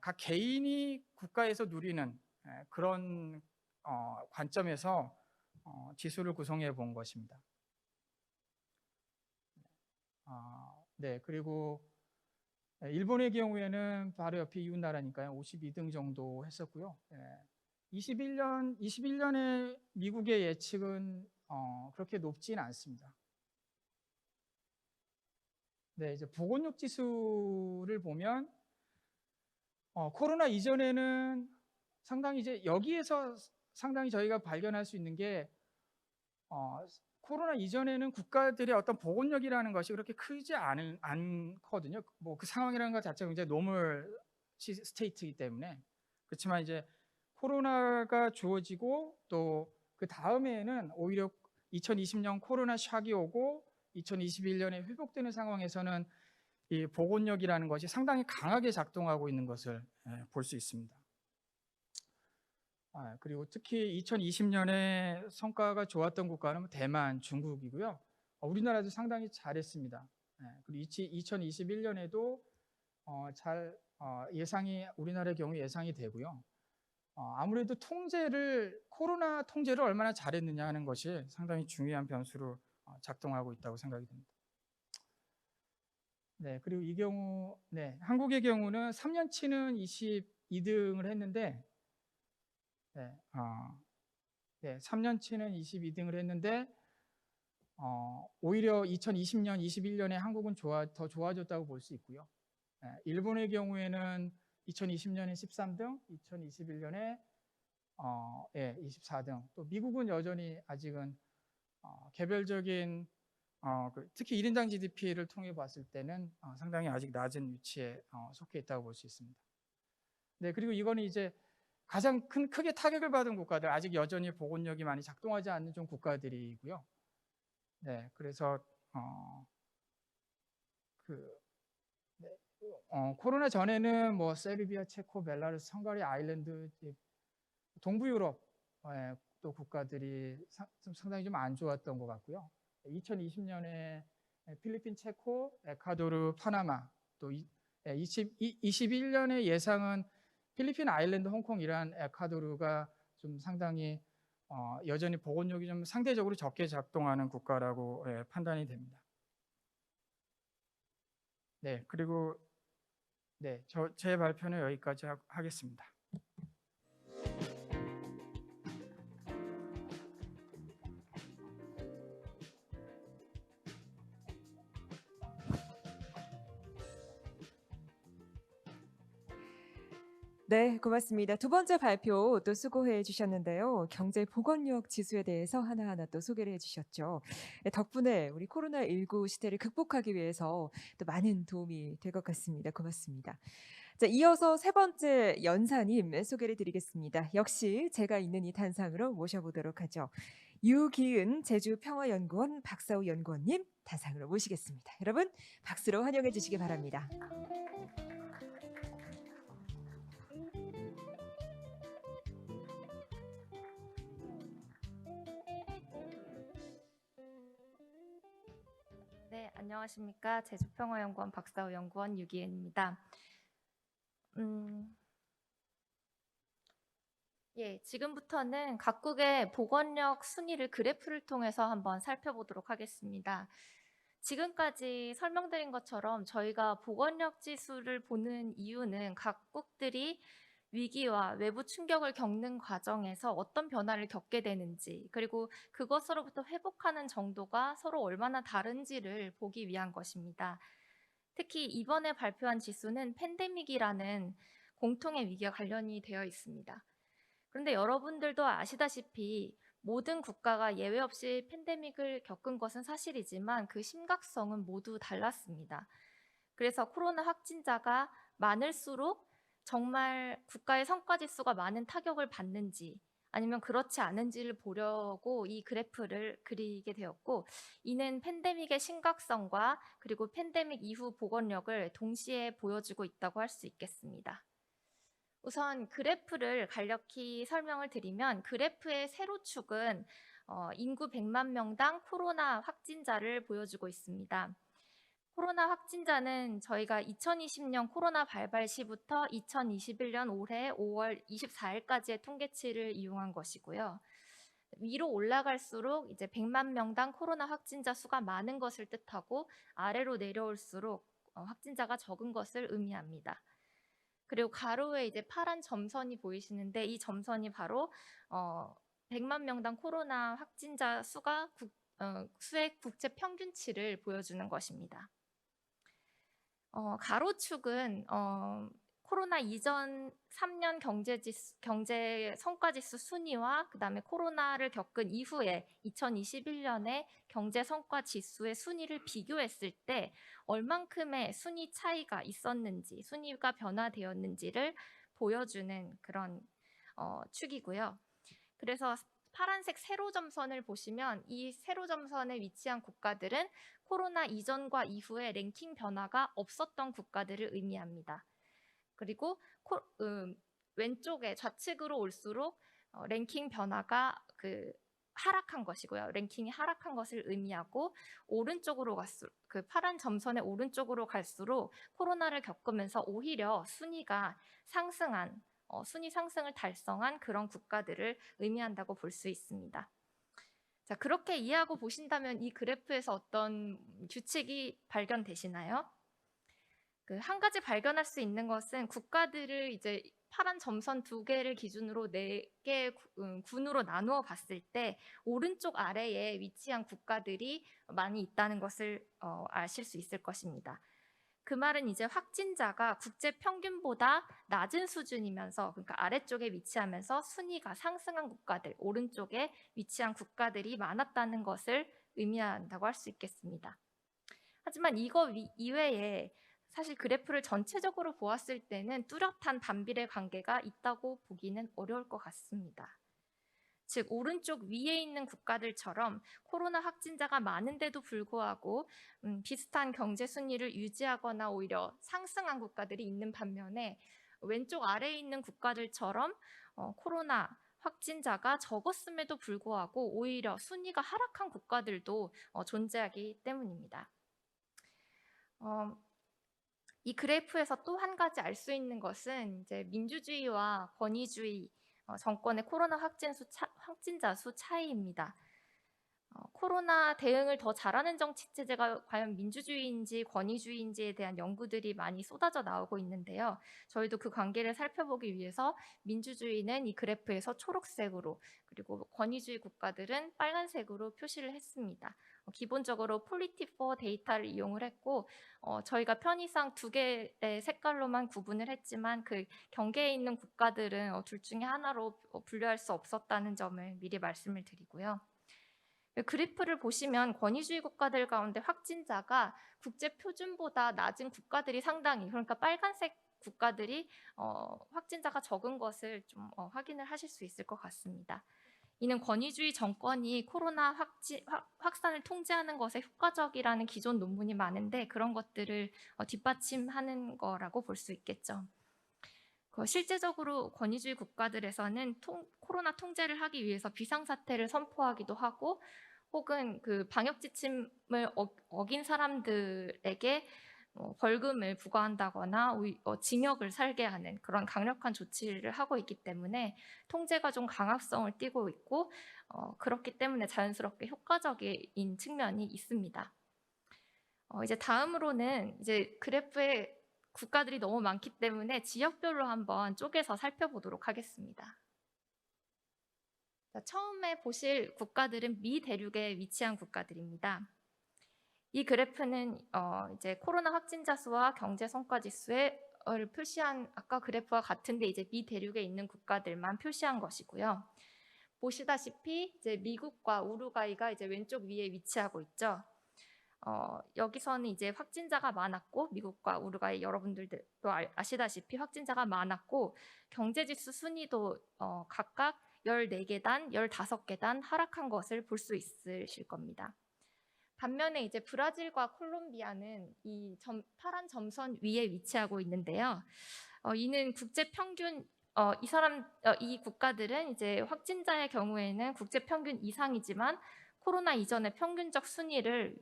각 개인이 국가에서 누리는 그런 관점에서 지수를 구성해 본 것입니다. 그리고 일본의 경우에는 바로 옆에 이웃 나라니까요. 52등 정도 했었고요. 21년에 미국의 예측은 그렇게 높지는 않습니다. 이제 보건력 지수를 보면 코로나 이전에는 상당히 이제 여기에서 상당히 저희가 발견할 수 있는 게 코로나 이전에는 국가들의 어떤 보건력이라는 것이 그렇게 크지 않거든요. 뭐 그 상황이라는 것 자체가 굉장히 노멀 스테이트이기 때문에. 그렇지만 이제 코로나가 주어지고 또 그 다음에는 오히려 2020년 코로나 샥이 오고 2021년에 회복되는 상황에서는 이 보건력이라는 것이 상당히 강하게 작동하고 있는 것을 볼 수 있습니다. 그리고 특히 2020년에 성과가 좋았던 국가는 대만, 중국이고요. 우리나라도 상당히 잘했습니다. 그리고 2021년에도 잘 우리나라의 경우 예상이 되고요. 아무래도 코로나 통제를 얼마나 잘했느냐 하는 것이 상당히 중요한 변수로 작동하고 있다고 생각이 듭니다. 그리고 이 경우, 한국의 경우는 3년치는 22등을 했는데, 3년치는 22등을 했는데 오히려 2020년, 21년에 한국은 더 좋아졌다고 볼 수 있고요. 일본의 경우에는 2020년에 13등, 2021년에 24등. 또 미국은 여전히 아직은 개별적인 특히 1인당 GDP를 통해 봤을 때는 상당히 아직 낮은 위치에 속해 있다고 볼 수 있습니다. 네, 그리고 이거는 이제 가장 크게 타격을 받은 국가들, 아직 여전히 보건력이 많이 작동하지 않는 좀 국가들이고요. 네, 그래서 코로나 전에는 뭐 세르비아, 체코, 벨라루스, 헝가리, 아일랜드, 동부 유럽 또 국가들이 상당히 좀 안 좋았던 것 같고요. 2020년에 필리핀, 체코, 에콰도르, 파나마, 또 21년의 예상은 필리핀, 아일랜드, 홍콩, 이란, 에콰도르가 좀 상당히 여전히 보건력이 좀 상대적으로 적게 작동하는 국가라고 판단이 됩니다. 네, 그리고 네, 제 발표는 여기까지 하겠습니다. 네, 고맙습니다. 두 번째 발표 또 수고해 주셨는데요. 경제 보건력 지수에 대해서 하나하나 또 소개를 해 주셨죠. 네, 덕분에 우리 코로나19 시대를 극복하기 위해서 또 많은 도움이 될 것 같습니다. 고맙습니다. 자, 이어서 세 번째 연사님 소개를 드리겠습니다. 역시 제가 있는 이 단상으로 모셔보도록 하죠. 유기은 제주평화연구원 박사우 연구원님 단상으로 모시겠습니다. 여러분 박수로 환영해 주시기 바랍니다. 네, 안녕하십니까. 제주평화연구원 박사우 연구원 유기은입니다. 지금부터는 각국의 보건력 순위를 그래프를 통해서 한번 살펴보도록 하겠습니다. 지금까지 설명드린 것처럼 저희가 보건력 지수를 보는 이유는 각국들이 위기와 외부 충격을 겪는 과정에서 어떤 변화를 겪게 되는지, 그리고 그것으로부터 회복하는 정도가 서로 얼마나 다른지를 보기 위한 것입니다. 특히 이번에 발표한 지수는 팬데믹이라는 공통의 위기와 관련이 되어 있습니다. 그런데 여러분들도 아시다시피 모든 국가가 예외 없이 팬데믹을 겪은 것은 사실이지만 그 심각성은 모두 달랐습니다. 그래서 코로나 확진자가 많을수록 정말 국가의 성과 지수가 많은 타격을 받는지 아니면 그렇지 않은지를 보려고 이 그래프를 그리게 되었고, 이는 팬데믹의 심각성과 그리고 팬데믹 이후 보건력을 동시에 보여주고 있다고 할 수 있겠습니다. 우선 그래프를 간략히 설명을 드리면, 그래프의 세로축은 인구 100만 명당 코로나 확진자를 보여주고 있습니다. 코로나 확진자는 저희가 2020년 코로나 발발 시부터 2021년 올해 5월 24일까지의 통계치를 이용한 것이고요. 위로 올라갈수록 이제 100만 명당 코로나 확진자 수가 많은 것을 뜻하고, 아래로 내려올수록 확진자가 적은 것을 의미합니다. 그리고 가로에 이제 파란 점선이 보이시는데, 이 점선이 바로 100만 명당 코로나 확진자 수의 국제 평균치를 보여주는 것입니다. 가로축은 코로나 이전 3년 경제 성과지수 순위와 그다음에 코로나를 겪은 이후에 2021년에 경제 성과 지수의 순위를 비교했을 때 얼만큼의 순위 차이가 있었는지, 순위가 변화되었는지를 보여주는 그런 축이고요. 그래서 파란색 세로점선을 보시면 이 세로점선에 위치한 국가들은 코로나 이전과 이후에 랭킹 변화가 없었던 국가들을 의미합니다. 그리고 왼쪽에 좌측으로 올수록 랭킹 변화가 하락한 것이고요. 랭킹이 하락한 것을 의미하고, 오른쪽으로 갈수록 파란 점선의 오른쪽으로 갈수록 코로나를 겪으면서 오히려 순위가 상승한 순위 상승을 달성한 그런 국가들을 의미한다고 볼 수 있습니다. 자, 그렇게 이해하고 보신다면 이 그래프에서 어떤 규칙이 발견되시나요? 한 가지 발견할 수 있는 것은 국가들을 이제 파란 점선 2개를 기준으로 4개 군으로 나누어 봤을 때 오른쪽 아래에 위치한 국가들이 많이 있다는 것을 아실 수 있을 것입니다. 그 말은 이제 확진자가 국제 평균보다 낮은 수준이면서, 그러니까 아래쪽에 위치하면서 순위가 상승한 국가들, 오른쪽에 위치한 국가들이 많았다는 것을 의미한다고 할 수 있겠습니다. 하지만 이거 이외에 사실 그래프를 전체적으로 보았을 때는 뚜렷한 반비례 관계가 있다고 보기는 어려울 것 같습니다. 즉 오른쪽 위에 있는 국가들처럼 코로나 확진자가 많은데도 불구하고 비슷한 경제 순위를 유지하거나 오히려 상승한 국가들이 있는 반면에 왼쪽 아래에 있는 국가들처럼 코로나 확진자가 적었음에도 불구하고 오히려 순위가 하락한 국가들도 존재하기 때문입니다. 이 그래프에서 또 한 가지 알 수 있는 것은 이제 민주주의와 권위주의 정권의 코로나 확진자 수 차이입니다. 코로나 대응을 더 잘하는 정치 체제가 과연 민주주의인지 권위주의인지에 대한 연구들이 많이 쏟아져 나오고 있는데요. 저희도 그 관계를 살펴보기 위해서 민주주의는 이 그래프에서 초록색으로, 그리고 권위주의 국가들은 빨간색으로 표시를 했습니다. 기본적으로 폴리티4 데이터를 이용을 했고 저희가 편의상 2개의 색깔로만 구분을 했지만 그 경계에 있는 국가들은 둘 중에 하나로 분류할 수 없었다는 점을 미리 말씀을 드리고요. 그래프를 보시면 권위주의 국가들 가운데 확진자가 국제 표준보다 낮은 국가들이 상당히, 그러니까 빨간색 국가들이 확진자가 적은 것을 좀 확인을 하실 수 있을 것 같습니다. 이는 권위주의 정권이 코로나 확산을 통제하는 것에 효과적이라는 기존 논문이 많은데 그런 것들을 뒷받침하는 거라고 볼 수 있겠죠. 실제적으로 권위주의 국가들에서는 코로나 통제를 하기 위해서 비상사태를 선포하기도 하고 혹은 그 방역 지침을 어긴 사람들에게 벌금을 부과한다거나 징역을 살게 하는 그런 강력한 조치를 하고 있기 때문에 통제가 좀 강압성을 띠고 있고 그렇기 때문에 자연스럽게 효과적인 측면이 있습니다. 이제 다음으로는 이제 그래프에 국가들이 너무 많기 때문에 지역별로 한번 쪼개서 살펴보도록 하겠습니다. 자, 처음에 보실 국가들은 미 대륙에 위치한 국가들입니다. 이 그래프는 이제 코로나 확진자 수와 경제 성과 지수를 표시한 아까 그래프와 같은데 이제 미 대륙에 있는 국가들만 표시한 것이고요. 보시다시피 이제 미국과 우루과이가 이제 왼쪽 위에 위치하고 있죠. 여기서는 이제 확진자가 많았고 미국과 우루과이 여러분들도 아시다시피 확진자가 많았고 경제지수 순위도 각각 14계단, 15계단 하락한 것을 볼 수 있으실 겁니다. 반면에 이제 브라질과 콜롬비아는 이 파란 점선 위에 위치하고 있는데요. 이는 국제 평균 이 국가들은 이제 확진자의 경우에는 국제 평균 이상이지만 코로나 이전의 평균적 순위를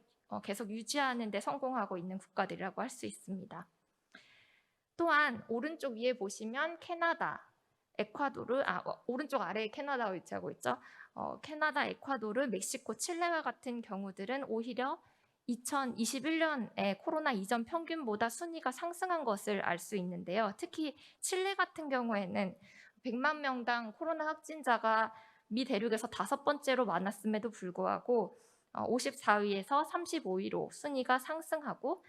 계속 유지하는 데 성공하고 있는 국가들이라고 할 수 있습니다. 또한 오른쪽 위에 보시면 캐나다, 에콰도르, 오른쪽 아래에 캐나다가 위치하고 있죠. 캐나다, 에콰도르, 멕시코, 칠레와 같은 경우들은 오히려 2021년에 코로나 이전 평균보다 순위가 상승한 것을 알 수 있는데요. 특히 칠레 같은 경우에는 100만 명당 코로나 확진자가 미 대륙에서 5번째로 많았음에도 불구하고 54위에서 35위로 순위가 상승하고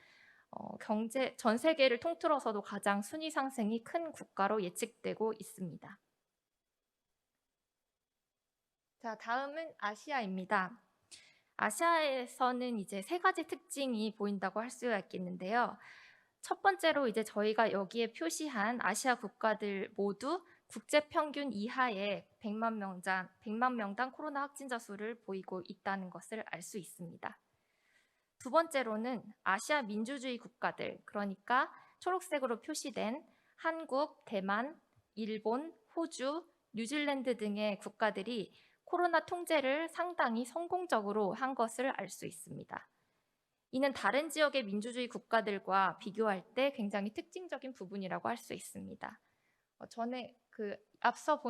전 세계를 통틀어서도 가장 순위 상승이 큰 국가로 예측되고 있습니다. 자, 다음은 아시아입니다. 아시아에서는 이제 3가지 특징이 보인다고 할 수가 있겠는데요. 첫 번째로 이제 저희가 여기에 표시한 아시아 국가들 모두 국제 평균 이하의 100만 명당 코로나 확진자 수를 보이고 있다는 것을 알 수 있습니다. 두 번째로는 아시아 민주주의 국가들, 그러니까 초록색으로 표시된 한국, 대만, 일본, 호주, 뉴질랜드 등의 국가들이 코로나 통제를 상당히 성공적으로 한 것을 알 수 있습니다. 이는 다른 지역의 민주주의 국가들과 비교할 때 굉장히 특징적인 부분이라고 할 수 있습니다. 전에 앞서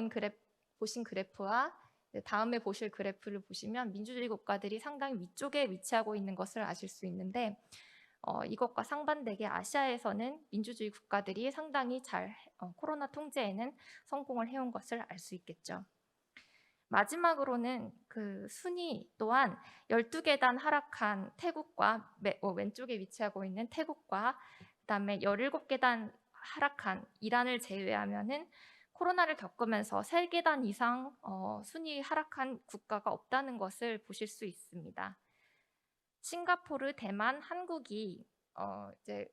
보신 그래프와 다음에 보실 그래프를 보시면 민주주의 국가들이 상당히 위쪽에 위치하고 있는 것을 아실 수 있는데 이것과 상반되게 아시아에서는 민주주의 국가들이 상당히 잘 코로나 통제에는 성공을 해온 것을 알 수 있겠죠. 마지막으로는 그 순위 또한 12계단 하락한 태국과 왼쪽에 위치하고 있는 태국과 그다음에 17계단 하락한 이란을 제외하면은 코로나를 겪으면서 3계단 이상 순위 하락한 국가가 없다는 것을 보실 수 있습니다. 싱가포르, 대만, 한국이 이제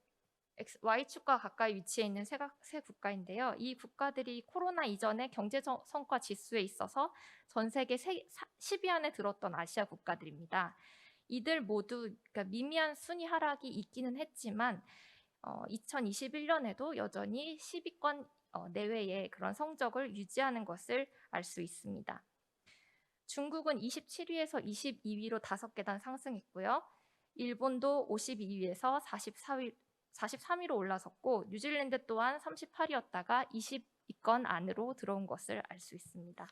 Y축과 가까이 위치해 있는 세 국가인데요. 이 국가들이 코로나 이전의 경제 성과 지수에 있어서 전 세계 10위 안에 들었던 아시아 국가들입니다. 이들 모두 그러니까 미미한 순위 하락이 있기는 했지만 2021년에도 여전히 10위권 내외의 그런 성적을 유지하는 것을 알 수 있습니다. 중국은 27위에서 22위로 5계단 상승했고요. 일본도 52위에서 43위로 올라섰고 뉴질랜드 또한 38위였다가 20위권 안으로 들어온 것을 알 수 있습니다.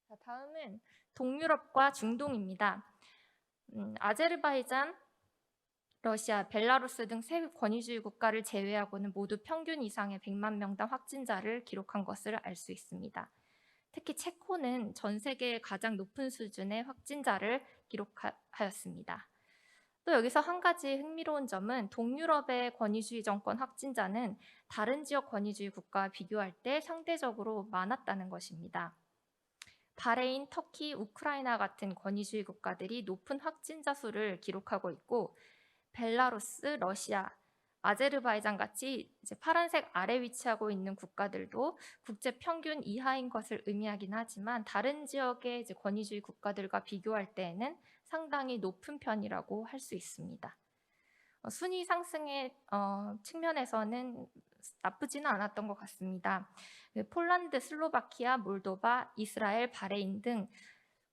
자, 다음은 동유럽과 중동입니다. 아제르바이잔, 러시아, 벨라루스 등 세 권위주의 국가를 제외하고는 모두 평균 이상의 100만 명당 확진자를 기록한 것을 알 수 있습니다. 특히 체코는 전 세계 가장 높은 수준의 확진자를 기록하였습니다. 또 여기서 한 가지 흥미로운 점은 동유럽의 권위주의 정권 확진자는 다른 지역 권위주의 국가와 비교할 때 상대적으로 많았다는 것입니다. 바레인, 터키, 우크라이나 같은 권위주의 국가들이 높은 확진자 수를 기록하고 있고 벨라루스, 러시아, 아제르바이잔 같이 이제 파란색 아래 위치하고 있는 국가들도 국제 평균 이하인 것을 의미하긴 하지만 다른 지역의 이제 권위주의 국가들과 비교할 때에는 상당히 높은 편이라고 할 수 있습니다. 순위 상승의 측면에서는 나쁘지는 않았던 것 같습니다. 폴란드, 슬로바키아, 몰도바, 이스라엘, 바레인 등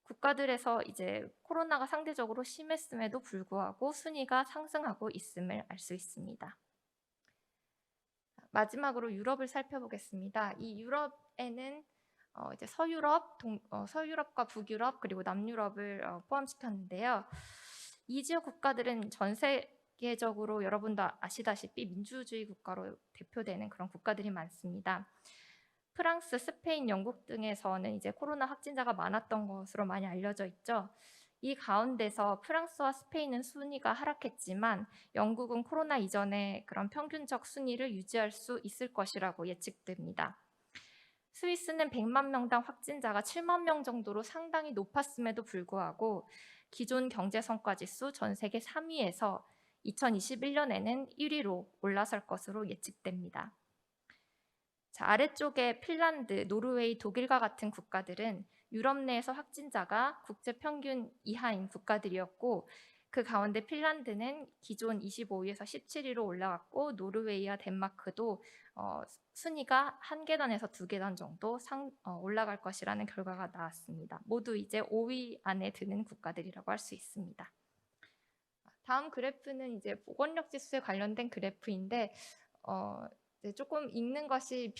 국가들에서 이제 코로나가 상대적으로 심했음에도 불구하고 순위가 상승하고 있음을 알 수 있습니다. 마지막으로 유럽을 살펴보겠습니다. 이 유럽에는 이제 서유럽과 북유럽 그리고 남유럽을 포함시켰는데요. 이 지역 국가들은 전 세계적으로 여러분도 아시다시피 민주주의 국가로 대표되는 그런 국가들이 많습니다. 프랑스, 스페인, 영국 등에서는 이제 코로나 확진자가 많았던 것으로 많이 알려져 있죠. 이 가운데서 프랑스와 스페인은 순위가 하락했지만 영국은 코로나 이전의 그런 평균적 순위를 유지할 수 있을 것이라고 예측됩니다. 스위스는 100만 명당 확진자가 7만 명 정도로 상당히 높았음에도 불구하고 기존 경제성과지수 전 세계 3위에서 2021년에는 1위로 올라설 것으로 예측됩니다. 자, 아래쪽에 핀란드, 노르웨이, 독일과 같은 국가들은 유럽 내에서 확진자가 국제 평균 이하인 국가들이었고 그 가운데 핀란드는 기존 25위에서 17위로 올라갔고 노르웨이와 덴마크도 순위가 1계단에서 2계단 정도 올라갈 것이라는 결과가 나왔습니다. 모두 이제 5위 안에 드는 국가들이라고 할 수 있습니다. 다음 그래프는 이제 보건력 지수에 관련된 그래프인데 이제 조금 읽는 것은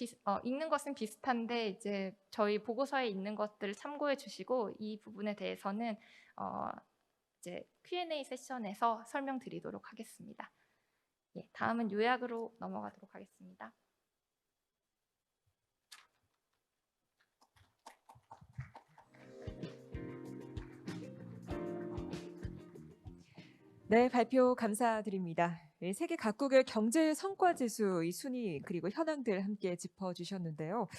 비슷한데 이제 저희 보고서에 있는 것들을 참고해 주시고 이 부분에 대해서는 이제 Q&A 세션에서 설명드리도록 하겠습니다. 예, 다음은 요약으로 넘어가도록 하겠습니다. 네, 발표 감사드립니다. 세계 각국의 경제 성과 지수 이 순위 그리고 현황들 함께 짚어주셨는데요.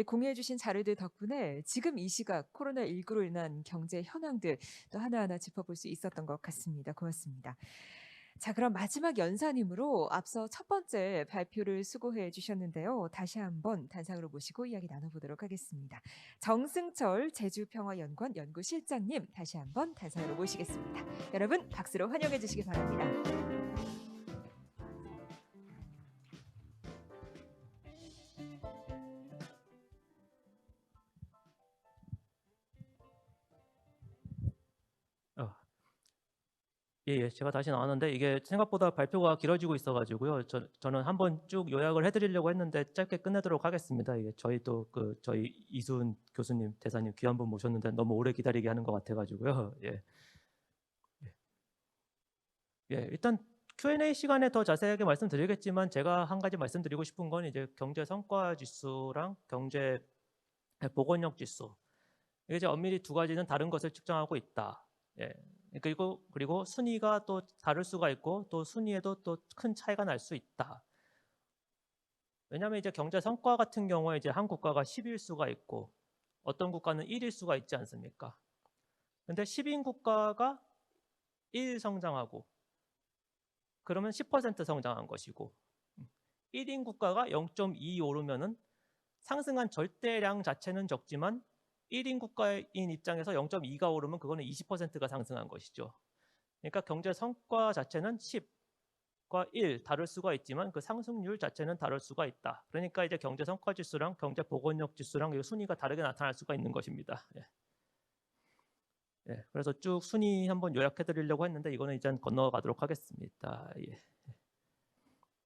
공유해주신 자료들 덕분에 지금 이 시각 코로나19로 인한 경제 현황들 또 하나하나 짚어볼 수 있었던 것 같습니다. 고맙습니다. 자, 그럼 마지막 연사님으로 앞서 첫 번째 발표를 수고해 주셨는데요. 다시 한번 단상으로 모시고 이야기 나눠보도록 하겠습니다. 정승철 제주평화연구원 연구실장님 다시 한번 단상으로 모시겠습니다. 여러분 박수로 환영해 주시기 바랍니다. 예, 제가 다시 나왔는데 이게 생각보다 발표가 길어지고 있어가지고요. 저는 한번 쭉 요약을 해드리려고 했는데 짧게 끝내도록 하겠습니다. 이게 저희 이수은 교수님, 대사님 귀한 분 모셨는데 너무 오래 기다리게 하는 것 같아가지고요. 예. 예, 일단 Q&A 시간에 더 자세하게 말씀드리겠지만 제가 한 가지 말씀드리고 싶은 건 이제 경제 성과 지수랑 경제 보건력 지수, 이게 이제 엄밀히 두 가지는 다른 것을 측정하고 있다. 예. 그리고 순위가 또 다를 수가 있고 또 순위에도 또 큰 차이가 날 수 있다. 왜냐하면 이제 경제 성과 같은 경우에 이제 한 국가가 10일 수가 있고 어떤 국가는 1일 수가 있지 않습니까? 근데 10인 국가가 1 성장하고 그러면 10% 성장한 것이고 1인 국가가 0.2 오르면은 상승한 절대량 자체는 적지만 1인 국가인 입장에서 0.2가 오르면 그거는 20%가 상승한 것이죠. 그러니까 경제 성과 자체는 10과 1 다를 수가 있지만 그 상승률 자체는 다를 수가 있다. 그러니까 이제 경제 성과 지수랑 경제 보건력 지수랑 이 순위가 다르게 나타날 수가 있는 것입니다. 예. 예, 그래서 쭉 순위 한번 요약해 드리려고 했는데 이거는 이제 건너가도록 하겠습니다. 예.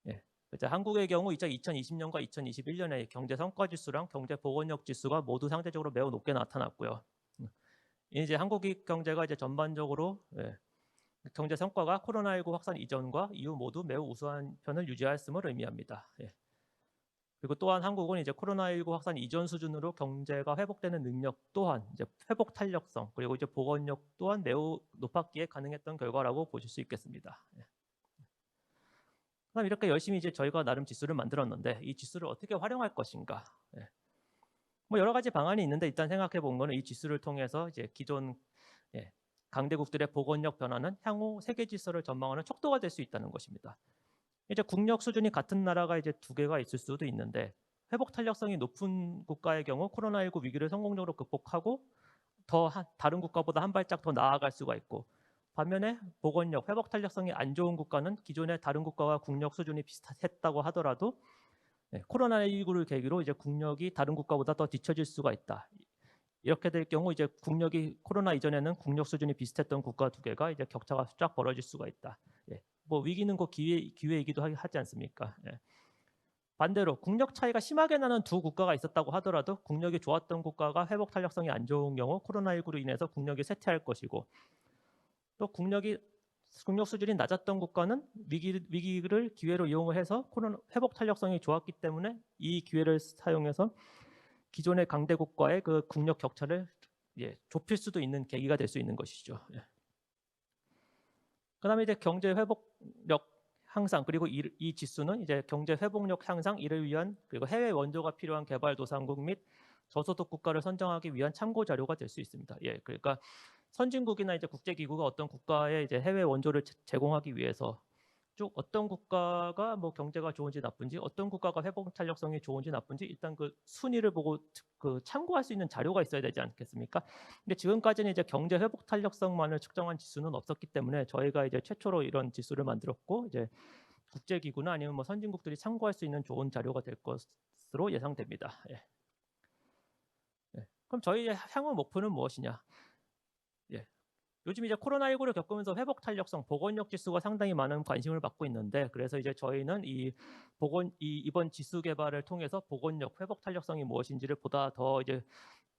예. 이제 한국의 경우 2020년과 2021년에 경제 성과 지수랑 경제 보건력 지수가 모두 상대적으로 매우 높게 나타났고요. 이제 한국의 경제가 이제 전반적으로 경제 성과가 코로나19 확산 이전과 이후 모두 매우 우수한 편을 유지하였음을 의미합니다. 예. 그리고 또한 한국은 이제 코로나19 확산 이전 수준으로 경제가 회복되는 능력 또한 이제 회복 탄력성 그리고 이제 보건력 또한 매우 높았기에 가능했던 결과라고 보실 수 있겠습니다. 예. 그다음 이렇게 열심히 이제 저희가 나름 지수를 만들었는데 이 지수를 어떻게 활용할 것인가? 예. 뭐 여러 가지 방안이 있는데 일단 생각해 본 거는 이 지수를 통해서 이제 기존 강대국들의 보건력 변화는 향후 세계 질서를 전망하는 척도가 될 수 있다는 것입니다. 이제 국력 수준이 같은 나라가 이제 두 개가 있을 수도 있는데 회복 탄력성이 높은 국가의 경우 코로나19 위기를 성공적으로 극복하고 다른 국가보다 한 발짝 더 나아갈 수가 있고 반면에 보건력, 회복 탄력성이 안 좋은 국가는 기존의 다른 국가와 국력 수준이 비슷했다고 하더라도 코로나19를 계기로 이제 국력이 다른 국가보다 더 뒤처질 수가 있다. 이렇게 될 경우 이제 국력이 코로나 이전에는 국력 수준이 비슷했던 국가 두 개가 이제 격차가 쫙 벌어질 수가 있다. 예. 뭐 위기는 곧 기회이기도 하지 않습니까? 예. 반대로 국력 차이가 심하게 나는 두 국가가 있었다고 하더라도 국력이 좋았던 국가가 회복 탄력성이 안 좋은 경우 코로나19로 인해서 국력이 쇠퇴할 것이고 또 국력 수준이 낮았던 국가는 위기를 기회로 이용을 해서 회복 탄력성이 좋았기 때문에 이 기회를 사용해서 기존의 강대국과의 그 국력 격차를 좁힐 수도 있는 계기가 될 수 있는 것이죠. 예. 그다음에 이제 경제 회복력 향상 그리고 이 지수는 이제 경제 회복력 향상 이를 위한 그리고 해외 원조가 필요한 개발도상국 및 저소득 국가를 선정하기 위한 참고 자료가 될 수 있습니다. 예, 그러니까 선진국이나 이제 국제기구가 어떤 국가에 이제 해외 원조를 제공하기 위해서 쭉 어떤 국가가 뭐 경제가 좋은지 나쁜지 어떤 국가가 회복 탄력성이 좋은지 나쁜지 일단 그 순위를 보고 그 참고할 수 있는 자료가 있어야 되지 않겠습니까? 근데 지금까지는 이제 경제 회복 탄력성만을 측정한 지수는 없었기 때문에 저희가 이제 최초로 이런 지수를 만들었고 이제 국제기구나 아니면 뭐 선진국들이 참고할 수 있는 좋은 자료가 될 것으로 예상됩니다. 예. 예. 그럼 저희의 향후 목표는 무엇이냐? 예. 요즘 이제 코로나19를 겪으면서 회복 탄력성, 보건력 지수가 상당히 많은 관심을 받고 있는데 그래서 이제 저희는 이번 지수 개발을 통해서 보건력, 회복 탄력성이 무엇인지를 보다 더 이제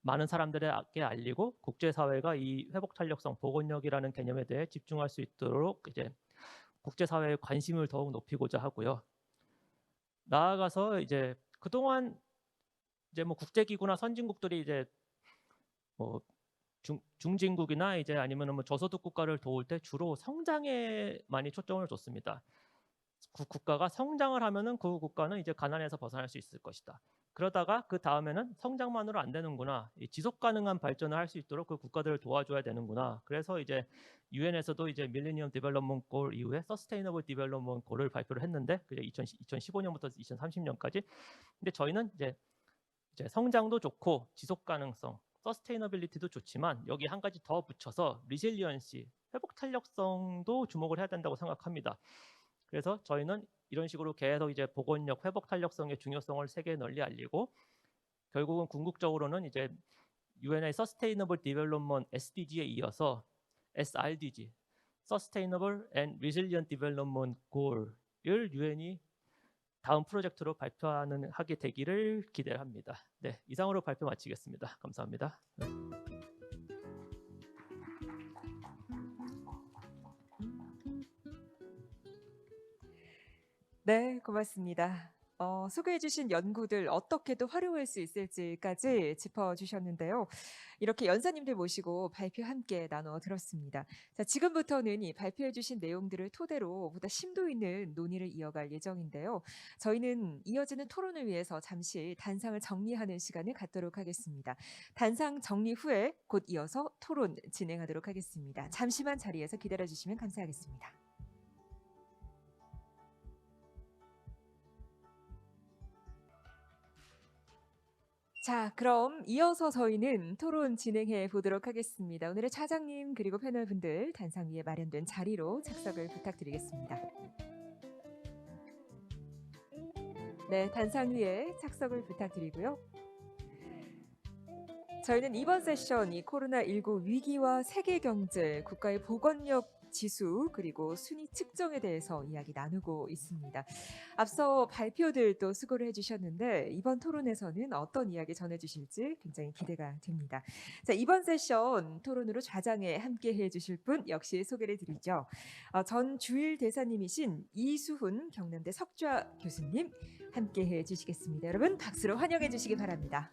많은 사람들에게 알리고 국제사회가 이 회복 탄력성, 보건력이라는 개념에 대해 집중할 수 있도록 이제 국제사회의 관심을 더욱 높이고자 하고요. 나아가서 이제 그동안 이제 뭐 국제기구나 선진국들이 이제 뭐 중진국이나 이제 아니면은 뭐 저소득 국가를 도울 때 주로 성장에 많이 초점을 뒀습니다. 그 국가가 성장을 하면은 그 국가는 이제 가난에서 벗어날 수 있을 것이다. 그러다가 그 다음에는 성장만으로 안 되는구나. 이 지속 가능한 발전을 할 수 있도록 그 국가들을 도와줘야 되는구나. 그래서 이제 유엔에서도 이제 밀레니엄 디벨롭먼트 골 이후에 서스테이너블 디벨롭먼트 골을 발표를 했는데 그게 2015년부터 2030년까지. 근데 저희는 이제 성장도 좋고 지속 가능성 서스테이너빌리티도 좋지만 여기 한 가지 더 붙여서 리실리언시, 회복 탄력성도 주목을 해야 된다고 생각합니다. 그래서 저희는 이런 식으로 계속 이제 보건력, 회복 탄력성의 중요성을 세계에 널리 알리고 결국은 궁극적으로는 이제 유엔의 서스테이너블 디벨롭먼트 SDG에 이어서 SRDG, Sustainable and Resilient Development Goal을 유엔이 다음 프로젝트로 하게 되기를 기대합니다. 네, 이상으로 발표 마치겠습니다. 감사합니다. 네, 고맙습니다. 소개해 주신 연구들 어떻게 또 활용할 수 있을지까지 짚어 주셨는데요. 이렇게 연사님들 모시고 발표 함께 나눠 들었습니다. 자, 지금부터는 이 발표해 주신 내용들을 토대로 보다 심도 있는 논의를 이어갈 예정인데요. 저희는 이어지는 토론을 위해서 잠시 단상을 정리하는 시간을 갖도록 하겠습니다. 단상 정리 후에 곧 이어서 토론 진행하도록 하겠습니다. 잠시만 자리에서 기다려 주시면 감사하겠습니다. 자, 그럼 이어서 저희는 토론 진행해 보도록 하겠습니다. 오늘의 차장님 그리고 패널분들 단상 위에 마련된 자리로 착석을 부탁드리겠습니다. 네, 단상 위에 착석을 부탁드리고요. 저희는 이번 세션 이 코로나19 위기와 세계 경제, 국가의 보건력 지수 그리고 순위 측정에 대해서 이야기 나누고 있습니다. 앞서 발표들도 수고를 해주셨는데 이번 토론에서는 어떤 이야기 전해주실지 굉장히 기대가 됩니다. 자, 이번 세션 토론으로 좌장에 함께 해주실 분 역시 소개를 드리죠. 전 주일 대사님이신 이수훈 경남대 석좌 교수님 함께 해주시겠습니다. 여러분 박수로 환영해 주시기 바랍니다.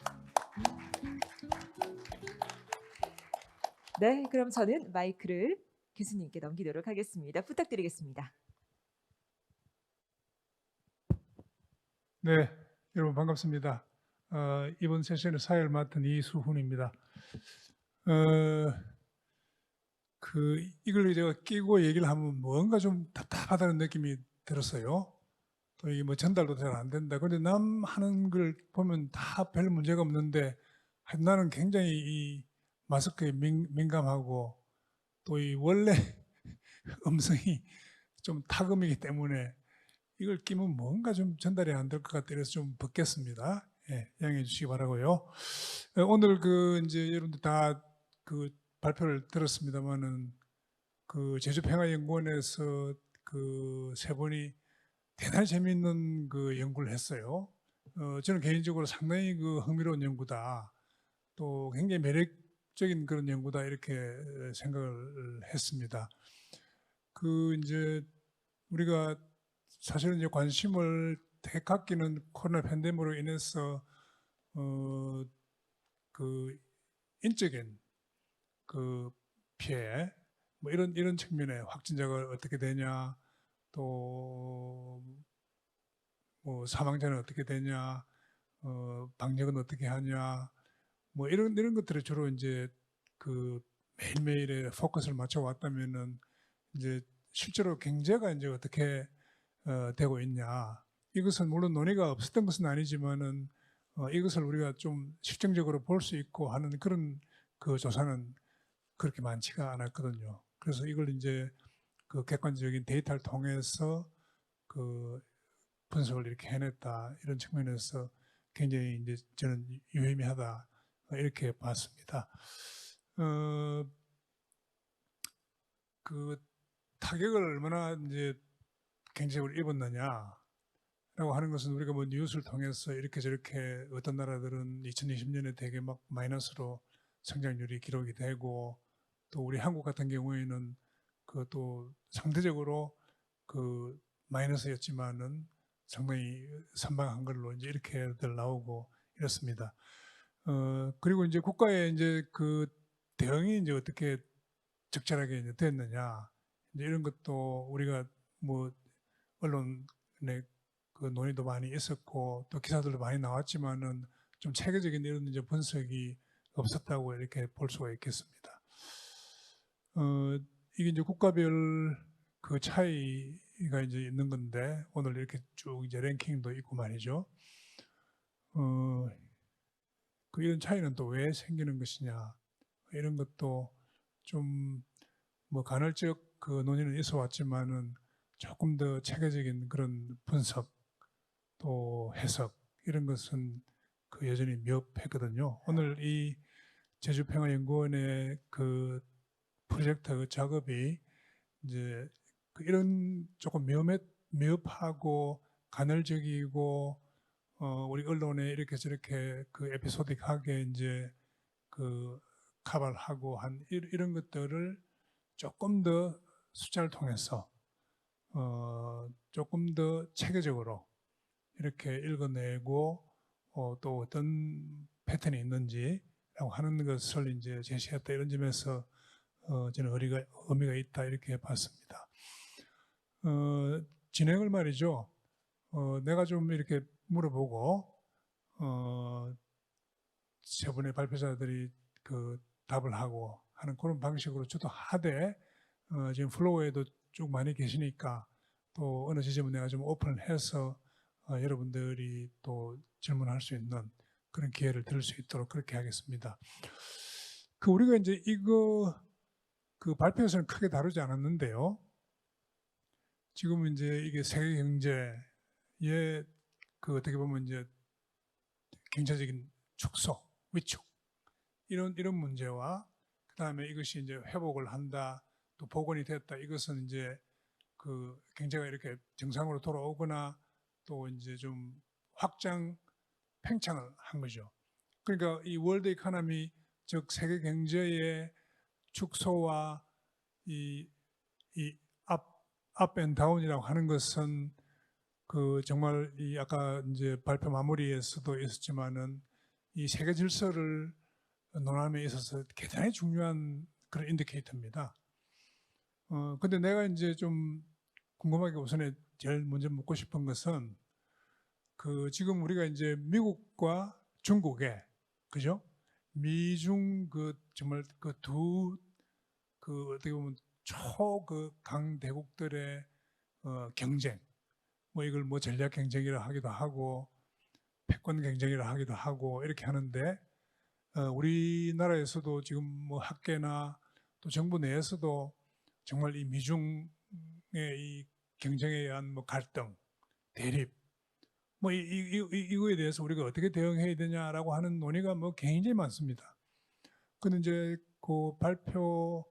네, 그럼 저는 마이크를 교수님께 넘기도록 하겠습니다. 부탁드리겠습니다. 네, 여러분 반갑습니다. 이번 세션의 사회를 맡은 이수훈입니다. 이걸 제가 끼고 얘기를 하면 뭔가 좀 답답하다는 느낌이 들었어요. 또 이게 뭐 전달도 잘 안 된다. 그런데 남 하는 걸 보면 다 별 문제가 없는데 나는 굉장히 이 마스크에 민감하고 또 이 원래 음성이 좀 타금이기 때문에 이걸 끼면 뭔가 좀 전달이 안 될 것 같아 그래서 좀 벗겠습니다. 예, 양해해 주시기 바라고요. 오늘 이제 여러분들 다 그 발표를 들었습니다만은 그 제주평화연구원에서 그 세 분이 대단히 재미있는 그 연구를 했어요. 저는 개인적으로 상당히 그 흥미로운 연구다. 또 굉장히 매력적인 그런 연구다 이렇게 생각을 했습니다. 이제 우리가 사실은 이제 관심을 되게 갖기는 코로나 팬데믹으로 인해서 그 인적인 그 피해 뭐 이런 측면에 확진자가 어떻게 되냐 또 뭐 사망자는 어떻게 되냐 방역은 어떻게 하냐 뭐 이런 것들을 주로 이제 그 매일매일에 포커스를 맞춰 왔다면은 이제 실제로 경제가 이제 어떻게 되고 있냐. 이것은 물론 논의가 없었던 것은 아니지만은 이것을 우리가 좀 실증적으로 볼 수 있고 하는 그런 그 조사는 그렇게 많지가 않았거든요. 그래서 이걸 이제 그 객관적인 데이터를 통해서 그 분석을 이렇게 해냈다 이런 측면에서 굉장히 이제 저는 유의미하다 이렇게 봤습니다. 그 타격을 얼마나 이제 경제적으로 입었느냐라고 하는 것은 우리가 뭐 뉴스를 통해서 이렇게 저렇게 어떤 나라들은 2020년에 되게 막 마이너스로 성장률이 기록이 되고 또 우리 한국 같은 경우에는 그 또 상대적으로 그 마이너스였지만은 상당히 선방한 걸로 이제 이렇게들 나오고 이렇습니다. 그리고 이제 국가의 이제 그 대응이 이제 어떻게 적절하게 이제 됐느냐 이제 이런 것도 우리가 뭐 언론에 그 논의도 많이 있었고 또 기사들도 많이 나왔지만은 좀 체계적인 이런 이제 분석이 없었다고 이렇게 볼 수가 있겠습니다. 이게 이제 국가별 그 차이가 이제 있는 건데 오늘 이렇게 쭉 이제 랭킹도 있고 말이죠. 그 이런 차이는 또 왜 생기는 것이냐 이런 것도 좀 뭐 간헐적 그 논의는 있어 왔지만은 조금 더 체계적인 그런 분석 또 해석 이런 것은 그 여전히 미흡했거든요. 오늘 이 제주평화연구원의 그 프로젝트 작업이 이제 그 이런 조금 미흡하고 간헐적이고 우리 언론에 이렇게 저렇게 그 에피소딕하게 이제 그 커버를 하고 한 이런 것들을 조금 더 숫자를 통해서 조금 더 체계적으로 이렇게 읽어내고 또 어떤 패턴이 있는지라고 하는 것을 이제 제시했다 이런 점에서 저는 의미가 있다 이렇게 봤습니다. 진행을 말이죠. 내가 좀 이렇게 물어보고 세 분의 발표자들이 그 답을 하고 하는 그런 방식으로 저도 하되 지금 플로우에도 쭉 많이 계시니까 또 어느 지점은 내가 좀 오픈해서 여러분들이 또 질문할 수 있는 그런 기회를 드릴 수 있도록 그렇게 하겠습니다. 그 우리가 이제 이거 그 발표에서는 크게 다루지 않았는데요. 지금 이제 이게 세계 경제의 그 어떻게 보면 이제 경제적인 축소, 위축 이런 문제와 그 다음에 이것이 이제 회복을 한다, 또 복원이 됐다. 이것은 이제 그 경제가 이렇게 정상으로 돌아오거나 또 이제 좀 팽창을 한 거죠. 그러니까 이 월드 이코노미 즉 세계 경제의 축소와 이 업 앤 다운이라고 하는 것은 그 정말 이 아까 이제 발표 마무리에서도 있었지만은 이 세계 질서를 논함에 있어서 대단히 중요한 그런 인디케이터입니다. 근데 내가 이제 좀 궁금하게 우선에 제일 먼저 묻고 싶은 것은 그 지금 우리가 이제 미국과 중국의 그죠? 미중 그 정말 그 그 어떻게 보면 그 강대국들의 경쟁, 뭐 이걸 뭐 전략 경쟁이라 하기도 하고 패권 경쟁이라 하기도 하고 이렇게 하는데 우리나라에서도 지금 뭐 학계나 또 정부 내에서도 정말 이 미중의 이 경쟁에 의한 뭐 갈등, 대립, 뭐 이거에 대해서 우리가 어떻게 대응해야 되냐라고 하는 논의가 뭐 굉장히 많습니다. 근데 이제 그 발표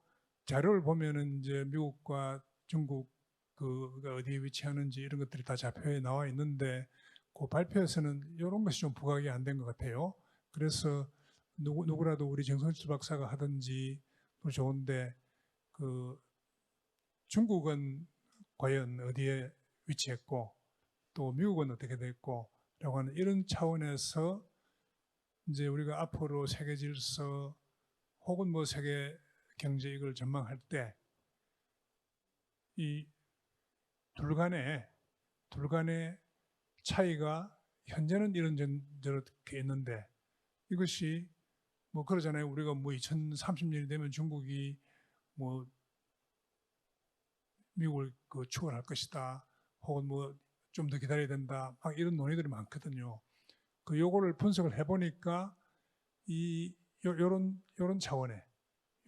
자료를 보면은 이제 미국과 중국 그가 어디에 위치하는지 이런 것들이 다 자료에 나와 있는데 그 발표에서는 이런 것이 좀 부각이 안 된 것 같아요. 그래서 누구라도 우리 정성철 박사가 하든지 또 좋은데 그 중국은 과연 어디에 위치했고 또 미국은 어떻게 됐고 라고 하는 이런 차원에서 이제 우리가 앞으로 세계 질서 혹은 뭐 세계 경제 이걸 전망할 때 이 둘 간의 차이가 현재는 저렇게 있는데 이것이 뭐 그러잖아요. 우리가 뭐 2030년이 되면 중국이 뭐 미국을 그 추월할 것이다. 혹은 뭐 좀 더 기다려야 된다. 막 이런 논의들이 많거든요. 그 요거를 분석을 해보니까 요런 차원의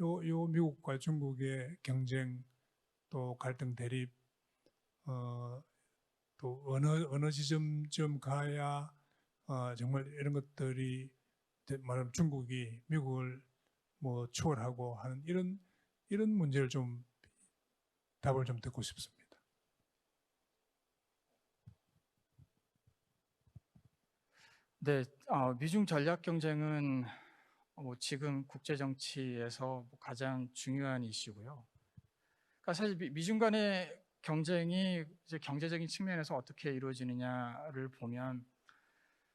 요 미국과 중국의 경쟁 또 갈등 대립 또 어느 지점쯤 가야 정말 이런 것들이 말하면 중국이 미국을 뭐 추월하고 하는 이런 문제를 좀 답을 좀 듣고 싶습니다. 네, 미중 전략 경쟁은 뭐 지금 국제 정치에서 가장 중요한 이슈고요. 그러니까 사실 미중 간의 경쟁이 이제 경제적인 측면에서 어떻게 이루어지느냐를 보면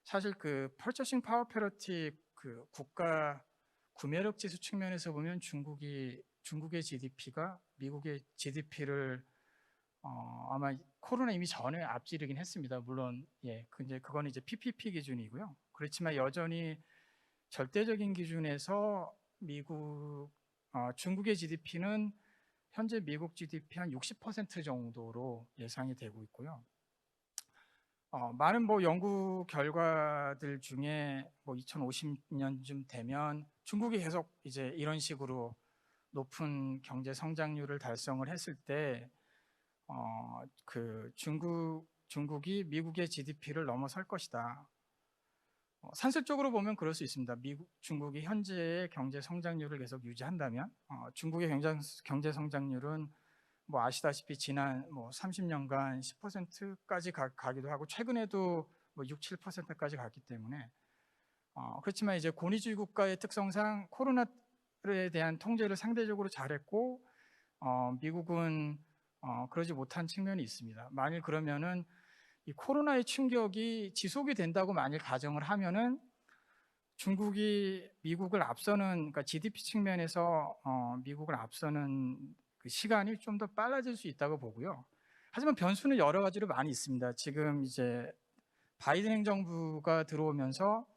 사실 그 Purchasing Power Parity 그 국가 구매력 지수 측면에서 보면 중국의 GDP가 미국의 GDP를 아마 코로나 이미 전에 앞지르긴 했습니다. 물론 근데 그거는 이제 PPP 기준이고요. 그렇지만 여전히 절대적인 기준에서 중국의 GDP는 현재 미국 GDP 한 60% 정도로 예상이 되고 있고요. 많은 뭐 연구 결과들 중에 뭐 2050년쯤 되면 중국이 계속 이제 이런 식으로 높은 경제 성장률을 달성을 했을 때 그 중국이 미국의 GDP를 넘어설 것이다. 산술적으로 보면 그럴 수 있습니다. 중국이 현재의 경제 성장률을 계속 유지한다면 중국의 경제 성장률은 뭐 아시다시피 지난 뭐 30년간 10%까지 가기도 하고 최근에도 뭐 6, 7%까지 갔기 때문에 그렇지만 이제 권위주의 국가의 특성상 코로나에 대한 통제를 상대적으로 잘했고 미국은 그러지 못한 측면이 있습니다. 만일 그러면은 이 코로나의 충격이 지속이 된다고 만일 가정을 하면은 중국이 미국을 앞서는, 그러니까 GDP 측면에서 미국을 앞서는 그 시간이 좀 더 빨라질 수 있다고 보고요. 하지만 변수는 여러 가지로 많이 있습니다. 지금 이제 바이든 행정부가 들어오면서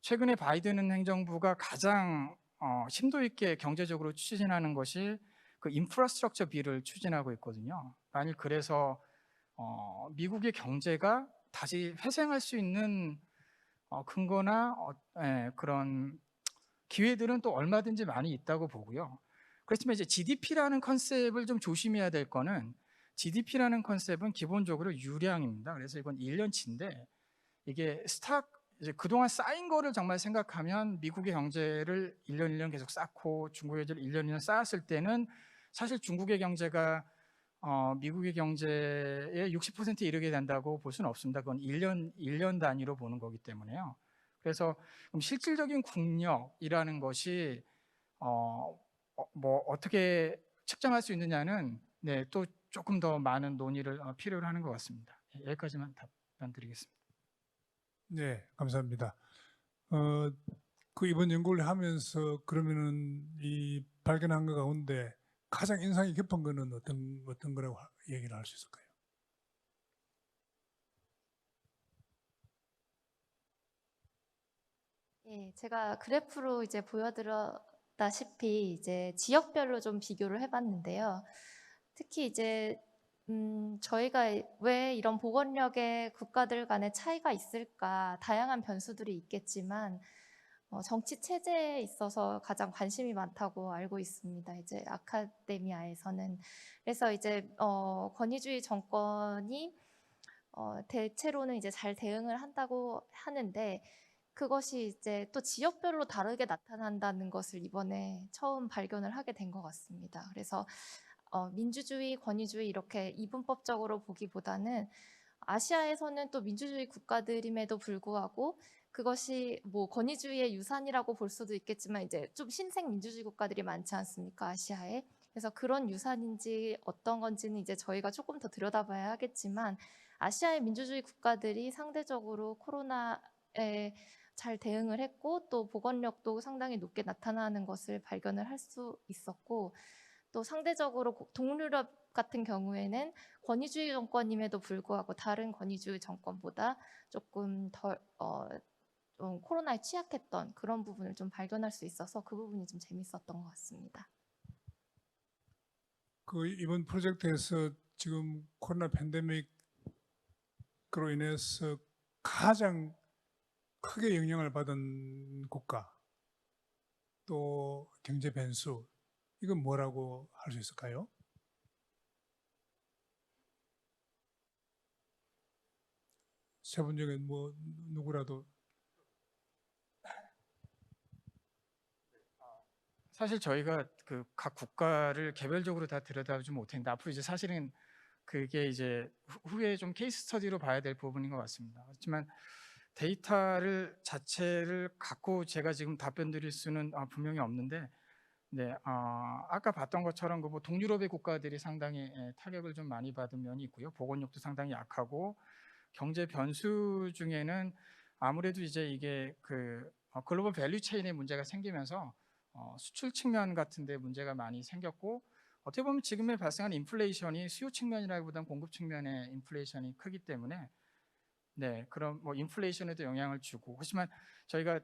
최근에 바이든 행정부가 가장 심도 있게 경제적으로 추진하는 것이 그 인프라스트럭처 빌을 추진하고 있거든요. 만일 그래서 미국의 경제가 다시 회생할 수 있는 근거나 그런 기회들은 또 얼마든지 많이 있다고 보고요. 그렇지만 이제 GDP라는 컨셉을 좀 조심해야 될 거는, GDP라는 컨셉은 기본적으로 유량입니다. 그래서 이건 1년치인데 이게 이제 그동안 쌓인 거를 정말 생각하면 미국의 경제를 1년 1년 계속 쌓고 중국의 경제를 1년 1년 쌓았을 때는 사실 중국의 경제가 미국의 경제의 60%에 이르게 된다고 볼 수는 없습니다. 그건 1년 단위로 보는 거기 때문에요. 그래서 그럼 실질적인 국력이라는 것이 뭐 어떻게 측정할 수 있느냐는 또 조금 더 많은 논의를 필요로 하는 것 같습니다. 여기까지만 답변 드리겠습니다. 네, 감사합니다. 그 이번 연구를 하면서 그러면은 이 발견한 것 가운데 가장 인상이 깊은 거는 어떤 거라고 얘기를 할 수 있을까요? 예, 제가 그래프로 이제 보여드렸다시피 이제 지역별로 좀 비교를 해봤는데요. 특히 이제 저희가 왜 이런 보건력의 국가들 간의 차이가 있을까? 다양한 변수들이 있겠지만 정치 체제에 있어서 가장 관심이 많다고 알고 있습니다. 이제 아카데미아에서는. 그래서 이제 권위주의 정권이 대체로는 이제 잘 대응을 한다고 하는데, 그것이 이제 또 지역별로 다르게 나타난다는 것을 이번에 처음 발견을 하게 된 것 같습니다. 그래서 민주주의, 권위주의 이렇게 이분법적으로 보기보다는 아시아에서는 또 민주주의 국가들임에도 불구하고 그것이 뭐 권위주의의 유산이라고 볼 수도 있겠지만 이제 좀 신생 민주주의 국가들이 많지 않습니까, 아시아에? 그래서 그런 유산인지 어떤 건지는 이제 저희가 조금 더 들여다봐야 하겠지만, 아시아의 민주주의 국가들이 상대적으로 코로나에 잘 대응을 했고 또 보건력도 상당히 높게 나타나는 것을 발견을 할 수 있었고, 또 상대적으로 동유럽 같은 경우에는 권위주의 정권임에도 불구하고 다른 권위주의 정권보다 조금 덜 좀 코로나에 취약했던 그런 부분을 좀 발견할 수 있어서 그 부분이 좀 재밌었던 것 같습니다. 그 이번 프로젝트에서 지금 코로나 팬데믹으로 인해서 가장 크게 영향을 받은 국가, 또 경제 변수, 이건 뭐라고 할 수 있을까요? 세 분 중에 뭐 누구라도. 사실 저희가 그 각 국가를 개별적으로 다 들여다보지 못했는데 앞으로 이제 사실은 그게 이제 후에 좀 케이스 스터디로 봐야 될 부분인 것 같습니다. 하지만 데이터를 자체를 갖고 제가 지금 답변 드릴 수는 분명히 없는데, 아까 봤던 것처럼 그 뭐 동유럽의 국가들이 상당히 타격을 좀 많이 받은 면이 있고요. 보건력도 상당히 약하고, 경제 변수 중에는 아무래도 이제 이게 그 글로벌 밸류 체인에 문제가 생기면서 수출 측면 같은 데 문제가 많이 생겼고, 어떻게 보면 지금에 발생한 인플레이션이 수요 측면이라기보다는 공급 측면의 인플레이션이 크기 때문에 그럼 뭐 인플레이션에도 영향을 주고, 하지만 저희가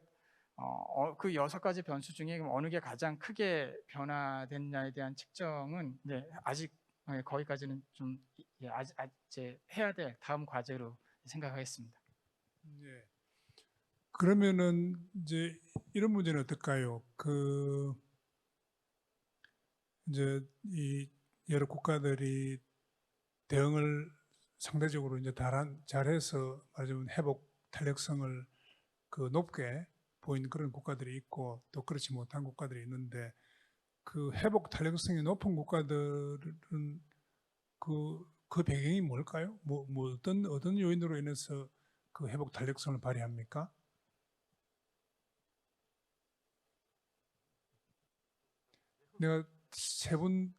그 6가지 변수 중에 어느 게 가장 크게 변화됐냐에 대한 측정은 아직 거기까지는 좀 아직 이제 해야 될 다음 과제로 생각하겠습니다. 네. 그러면은 이제 이런 문제는 어떨까요? 그 이제 이 여러 국가들이 대응을 상대적으로 이제 잘해서 말하자면 회복 탄력성을 그 높게 보이는 그런 국가들이 있고, 또 그렇지 못한 국가들이 있는데, 그 회복 탄력성이 높은 국가들은 그 배경이 뭘까요? 뭐 어떤 요인으로 인해서 그 회복 탄력성을 발휘합니까? 내가 세 분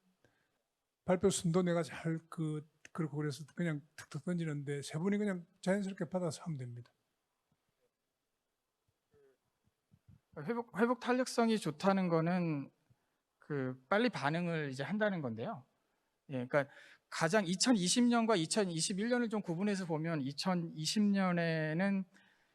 발표 순도 내가 잘 그렇고 그래서 그냥 툭툭 던지는데 세 분이 그냥 자연스럽게 받아서 하면 됩니다. 회복 탄력성이 좋다는 거는 빨리 반응을 이제 한다는 건데요. 예, 그러니까 가장 2020년과 2021년을 좀 구분해서 보면 2020년에는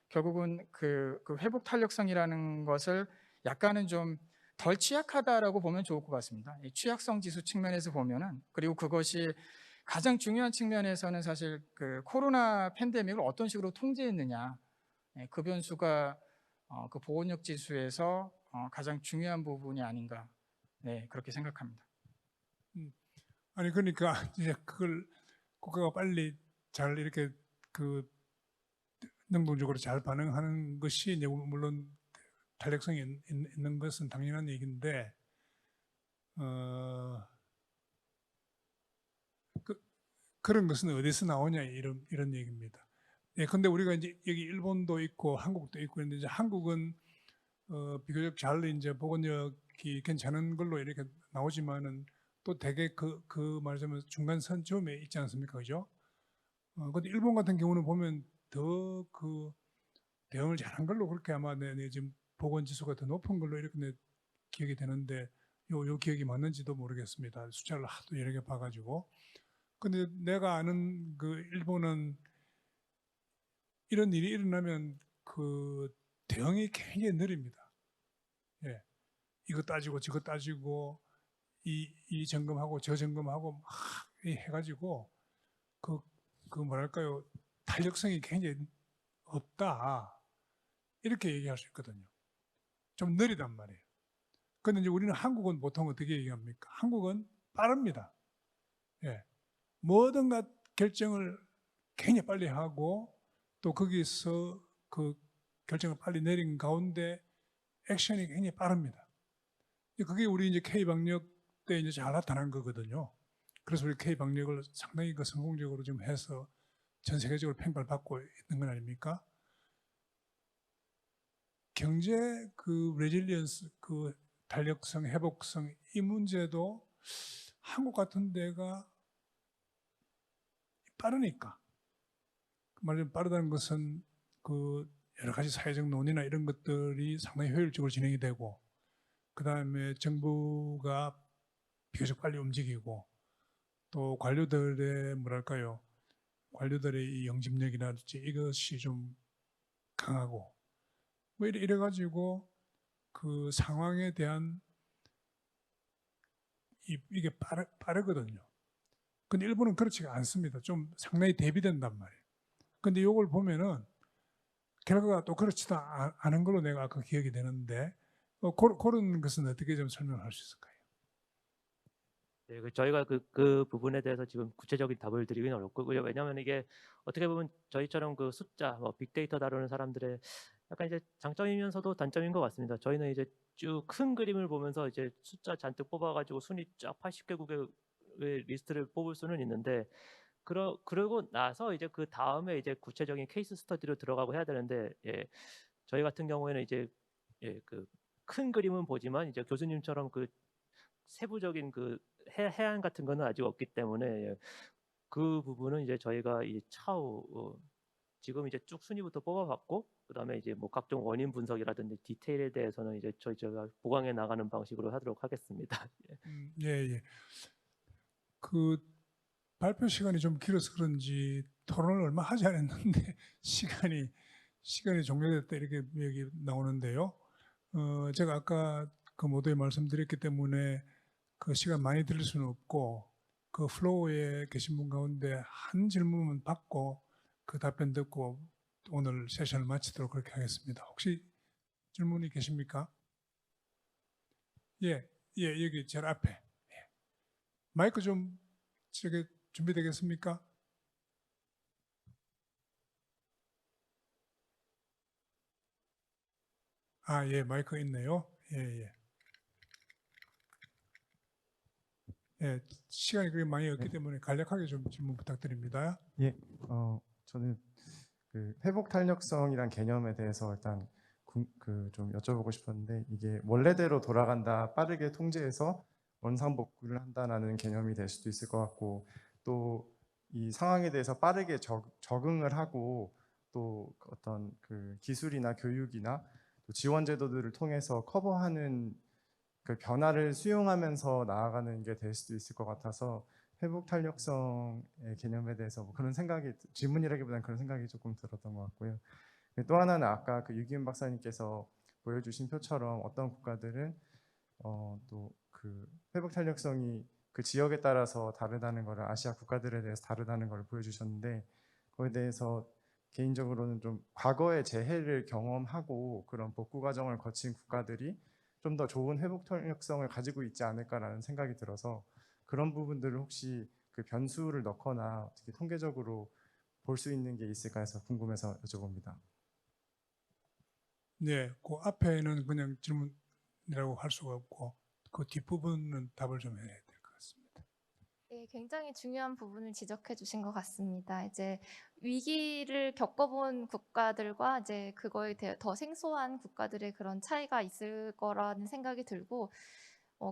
결국은 그 회복 탄력성이라는 것을 약간은 좀 덜 취약하다라고 보면 좋을 것 같습니다. 이 취약성 지수 측면에서 보면은, 그리고 그것이 가장 중요한 측면에서는 사실 그 코로나 팬데믹을 어떤 식으로 통제했느냐, 예, 그 변수가 그 보건력 지수에서 가장 중요한 부분이 아닌가, 네, 그렇게 생각합니다. 아니 그러니까 이제 그걸 국가가 빨리 잘 이렇게 능동적으로 잘 반응하는 것이 이제 물론 탄력성이 있는 것은 당연한 얘기인데 그런 것은 어디서 나오냐 이런 얘기입니다. 예, 근데 우리가 이제 여기 일본도 있고 한국도 있고 있는데 이제 한국은 비교적 잘 이제 보건력이 괜찮은 걸로 이렇게 나오지만은 또 되게 말하자면 중간선 점에 있지 않습니까, 그죠? 근데 일본 같은 경우는 보면 더 대응을 잘한 걸로 그렇게 아마 내 지금 보건 지수가 더 높은 걸로 이렇게 내 기억이 되는데 요 기억이 맞는지도 모르겠습니다. 숫자를 하도 여러 개 봐가지고. 근데 내가 아는 일본은 이런 일이 일어나면 대응이 굉장히 느립니다. 예, 이거 따지고 저거 따지고 이 점검하고 저 점검하고 막 해가지고 뭐랄까요, 탄력성이 굉장히 없다 이렇게 얘기할 수 있거든요. 좀 느리단 말이에요. 근데 이제 우리는 한국은 보통 어떻게 얘기합니까? 한국은 빠릅니다. 예, 뭐든 결정을 굉장히 빨리 하고 또 거기서 그 결정을 빨리 내린 가운데 액션이 굉장히 빠릅니다. 그게 우리 이제 K-방역 때 이제 잘 나타난 거거든요. 그래서 우리 K-방역을 상당히 성공적으로 좀 해서 전 세계적으로 평가를 받고 있는 건 아닙니까? 경제 레질리언스, 탄력성, 회복성 이 문제도 한국 같은 데가 빠르니까. 말하자면 빠르다는 것은 여러 가지 사회적 논의나 이런 것들이 상당히 효율적으로 진행이 되고 그 다음에 정부가 비교적 빨리 움직이고 또 관료들의 이 영집력이라든지 이것이 좀 강하고 뭐 이래가지고 그 상황에 대한 이게 빠르거든요. 근데 일본은 그렇지가 않습니다. 좀 상당히 대비된단 말이에요. 근데 이걸 보면은 결과가 또 그렇지도 않은 걸로 내가 아까 기억이 되는데 그런 것은 어떻게 좀 설명할 수 있을까요? 네, 저희가 그 부분에 대해서 지금 구체적인 답을 드리기는 어렵고 왜냐하면 이게 어떻게 보면 저희처럼 숫자, 빅데이터 다루는 사람들의 약간 이제 장점이면서도 단점인 것 같습니다. 저희는 이제 쭉 큰 그림을 보면서 이제 숫자 잔뜩 뽑아가지고 순위 쫙 80개국의 리스트를 뽑을 수는 있는데 그러고 나서 이제 그 다음에 이제 구체적인 케이스 스터디로 들어가고 해야 되는데 저희 같은 경우에는 이제 큰 그림은 보지만 이제 교수님처럼 세부적인 해안 같은 거는 아직 없기 때문에 그 부분은 이제 저희가 이 차후 지금 이제 쭉 순위부터 뽑아봤고 그다음에 이제 뭐 각종 원인 분석이라든지 디테일에 대해서는 이제 저희가 보강해 나가는 방식으로 하도록 하겠습니다. 예. 발표 시간이 좀 길어서 그런지 토론을 얼마 하지 않았는데 시간이 종료됐다 이렇게 여기 나오는데요. 제가 아까 모두에 말씀드렸기 때문에 시간 많이 드릴 수는 없고 플로우에 계신 분 가운데 한 질문만 받고 답변 듣고 오늘 세션을 마치도록 그렇게 하겠습니다. 혹시 질문이 계십니까? 예, 여기 제일 앞에. 예. 마이크 좀 준비되겠습니까? 예, 마이크 있네요. 예. 예, 시간이 그렇게 많이 없기 때문에 간략하게 좀 질문 부탁드립니다. 예, 저는 회복 탄력성이란 개념에 대해서 일단 좀 여쭤보고 싶었는데 이게 원래대로 돌아간다, 빠르게 통제해서 원상복구를 한다라는 개념이 될 수도 있을 것 같고, 또 이 상황에 대해서 빠르게 적응을 하고 또 어떤 그 기술이나 교육이나 또 지원 제도들을 통해서 커버하는 그 변화를 수용하면서 나아가는 게 될 수도 있을 것 같아서 회복 탄력성의 개념에 대해서 뭐 그런 생각이, 질문이라기보다는 그런 생각이 조금 들었던 것 같고요. 또 하나는 아까 그 유기훈 박사님께서 보여주신 표처럼 어떤 국가들은 또 그 회복 탄력성이 그 지역에 따라서 다르다는 것을, 아시아 국가들에 대해서 다르다는 걸 보여주셨는데, 거기에 대해서 개인적으로는 좀 과거의 재해를 경험하고 그런 복구 과정을 거친 국가들이 좀 더 좋은 회복 탄력성을 가지고 있지 않을까라는 생각이 들어서, 그런 부분들을 혹시 그 변수를 넣거나 어떻게 통계적으로 볼 수 있는 게 있을까 해서 궁금해서 여쭤봅니다. 네, 그 앞에는 그냥 질문이라고 할 수가 없고 그 뒷부분은 답을 좀 해야 될 것 같습니다. 네, 굉장히 중요한 부분을 지적해 주신 것 같습니다. 이제 위기를 겪어본 국가들과 이제 그거에 대해 더 생소한 국가들의 그런 차이가 있을 거라는 생각이 들고,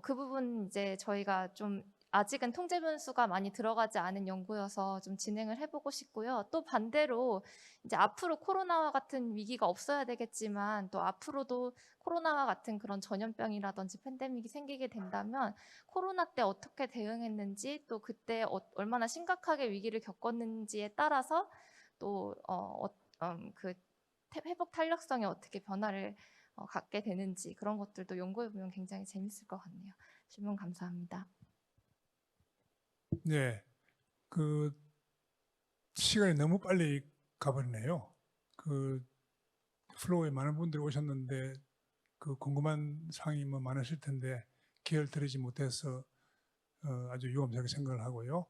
그 부분 이제 저희가 좀 아직은 통제 변수가 많이 들어가지 않은 연구여서 좀 진행을 해보고 싶고요. 또 반대로 이제 앞으로 코로나와 같은 위기가 없어야 되겠지만, 또 앞으로도 코로나와 같은 그런 전염병이라든지 팬데믹이 생기게 된다면 코로나 때 어떻게 대응했는지, 또 그때 얼마나 심각하게 위기를 겪었는지에 따라서 또 그 회복 탄력성이 어떻게 변화를 갖게 되는지, 그런 것들도 연구해 보면 굉장히 재밌을 것 같네요. 질문 감사합니다. 네, 그 시간이 너무 빨리 가버리네요. 그 플로어에 많은 분들이 오셨는데 그 궁금한 사항이 뭐 많으실 텐데 기회를 드리지 못해서 아주 유감스럽게 생각을 하고요.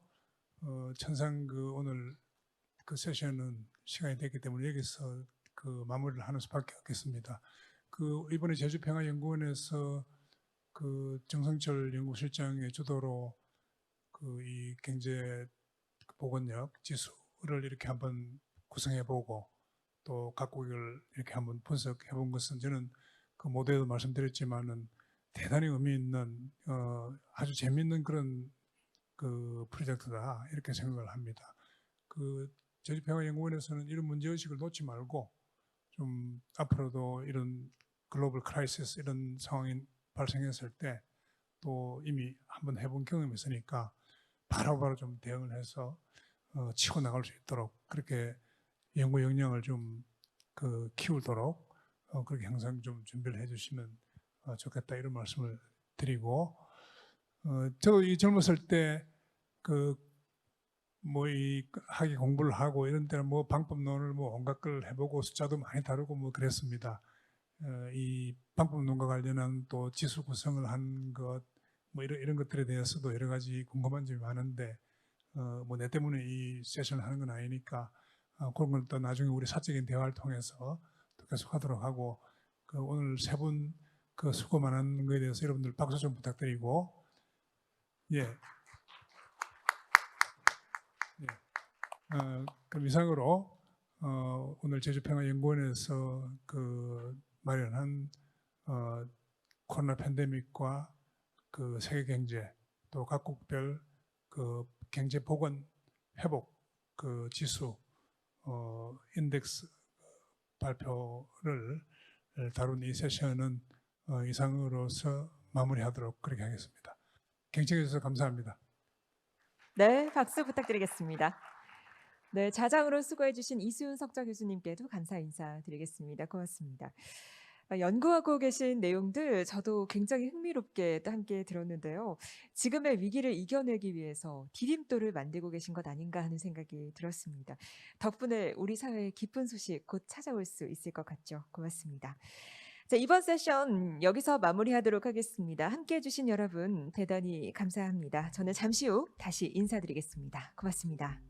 천상 그 오늘 그 세션은 시간이 됐기 때문에 여기서 그 마무리를 하는 수밖에 없겠습니다. 그 이번에 제주평화연구원에서 그 정성철 연구실장의 주도로 그 이 경제 보건력 지수를 이렇게 한번 구성해보고 또 각국을 이렇게 한번 분석해본 것은 저는 그 모두에도 말씀드렸지만은 대단히 의미 있는 아주 재미있는 그런 그 프로젝트다 이렇게 생각을 합니다. 그 제주평화연구원에서는 이런 문제의식을 놓지 말고 좀 앞으로도 이런 글로벌 크라이시스 이런 상황이 발생했을 때 또 이미 한번 해본 경험이 있으니까 바로바로 좀 대응을 해서 치고 나갈 수 있도록 그렇게 연구 역량을 좀 그 키우도록 그렇게 항상 좀 준비를 해주시면 좋겠다 이런 말씀을 드리고, 저도 이 젊었을 때 그 뭐 이 학위 공부를 하고 이런 때는 뭐 방법론을 뭐 온갖 걸 해보고 숫자도 많이 다루고 뭐 그랬습니다. 이 방법론과 관련한 또 지수 구성을 한 것 뭐 이런 것들에 대해서도 여러 가지 궁금한 점이 많은데 뭐 내 때문에 이 세션을 하는 건 아니니까 그런 건 또 나중에 우리 사적인 대화를 통해서 또 계속하도록 하고, 그 오늘 세 분 그 수고 많은 거에 대해서 여러분들 박수 좀 부탁드리고, 예. 그럼 이상으로 오늘 제주평화연구원에서 그 마련한 코로나 팬데믹과 그 세계 경제 또 각국별 그 경제 복원 회복 그 지수 인덱스 발표를 다룬 이 세션은 이상으로서 마무리하도록 그렇게 하겠습니다. 경청해 주셔서 감사합니다. 네, 박수 부탁드리겠습니다. 네, 자장으로 수고해주신 이수윤 석좌 교수님께도 감사 인사드리겠습니다. 고맙습니다. 연구하고 계신 내용들 저도 굉장히 흥미롭게 또 함께 들었는데요. 지금의 위기를 이겨내기 위해서 디딤돌을 만들고 계신 것 아닌가 하는 생각이 들었습니다. 덕분에 우리 사회의 기쁜 소식 곧 찾아올 수 있을 것 같죠. 고맙습니다. 자, 이번 세션 여기서 마무리하도록 하겠습니다. 함께해 주신 여러분 대단히 감사합니다. 저는 잠시 후 다시 인사드리겠습니다. 고맙습니다.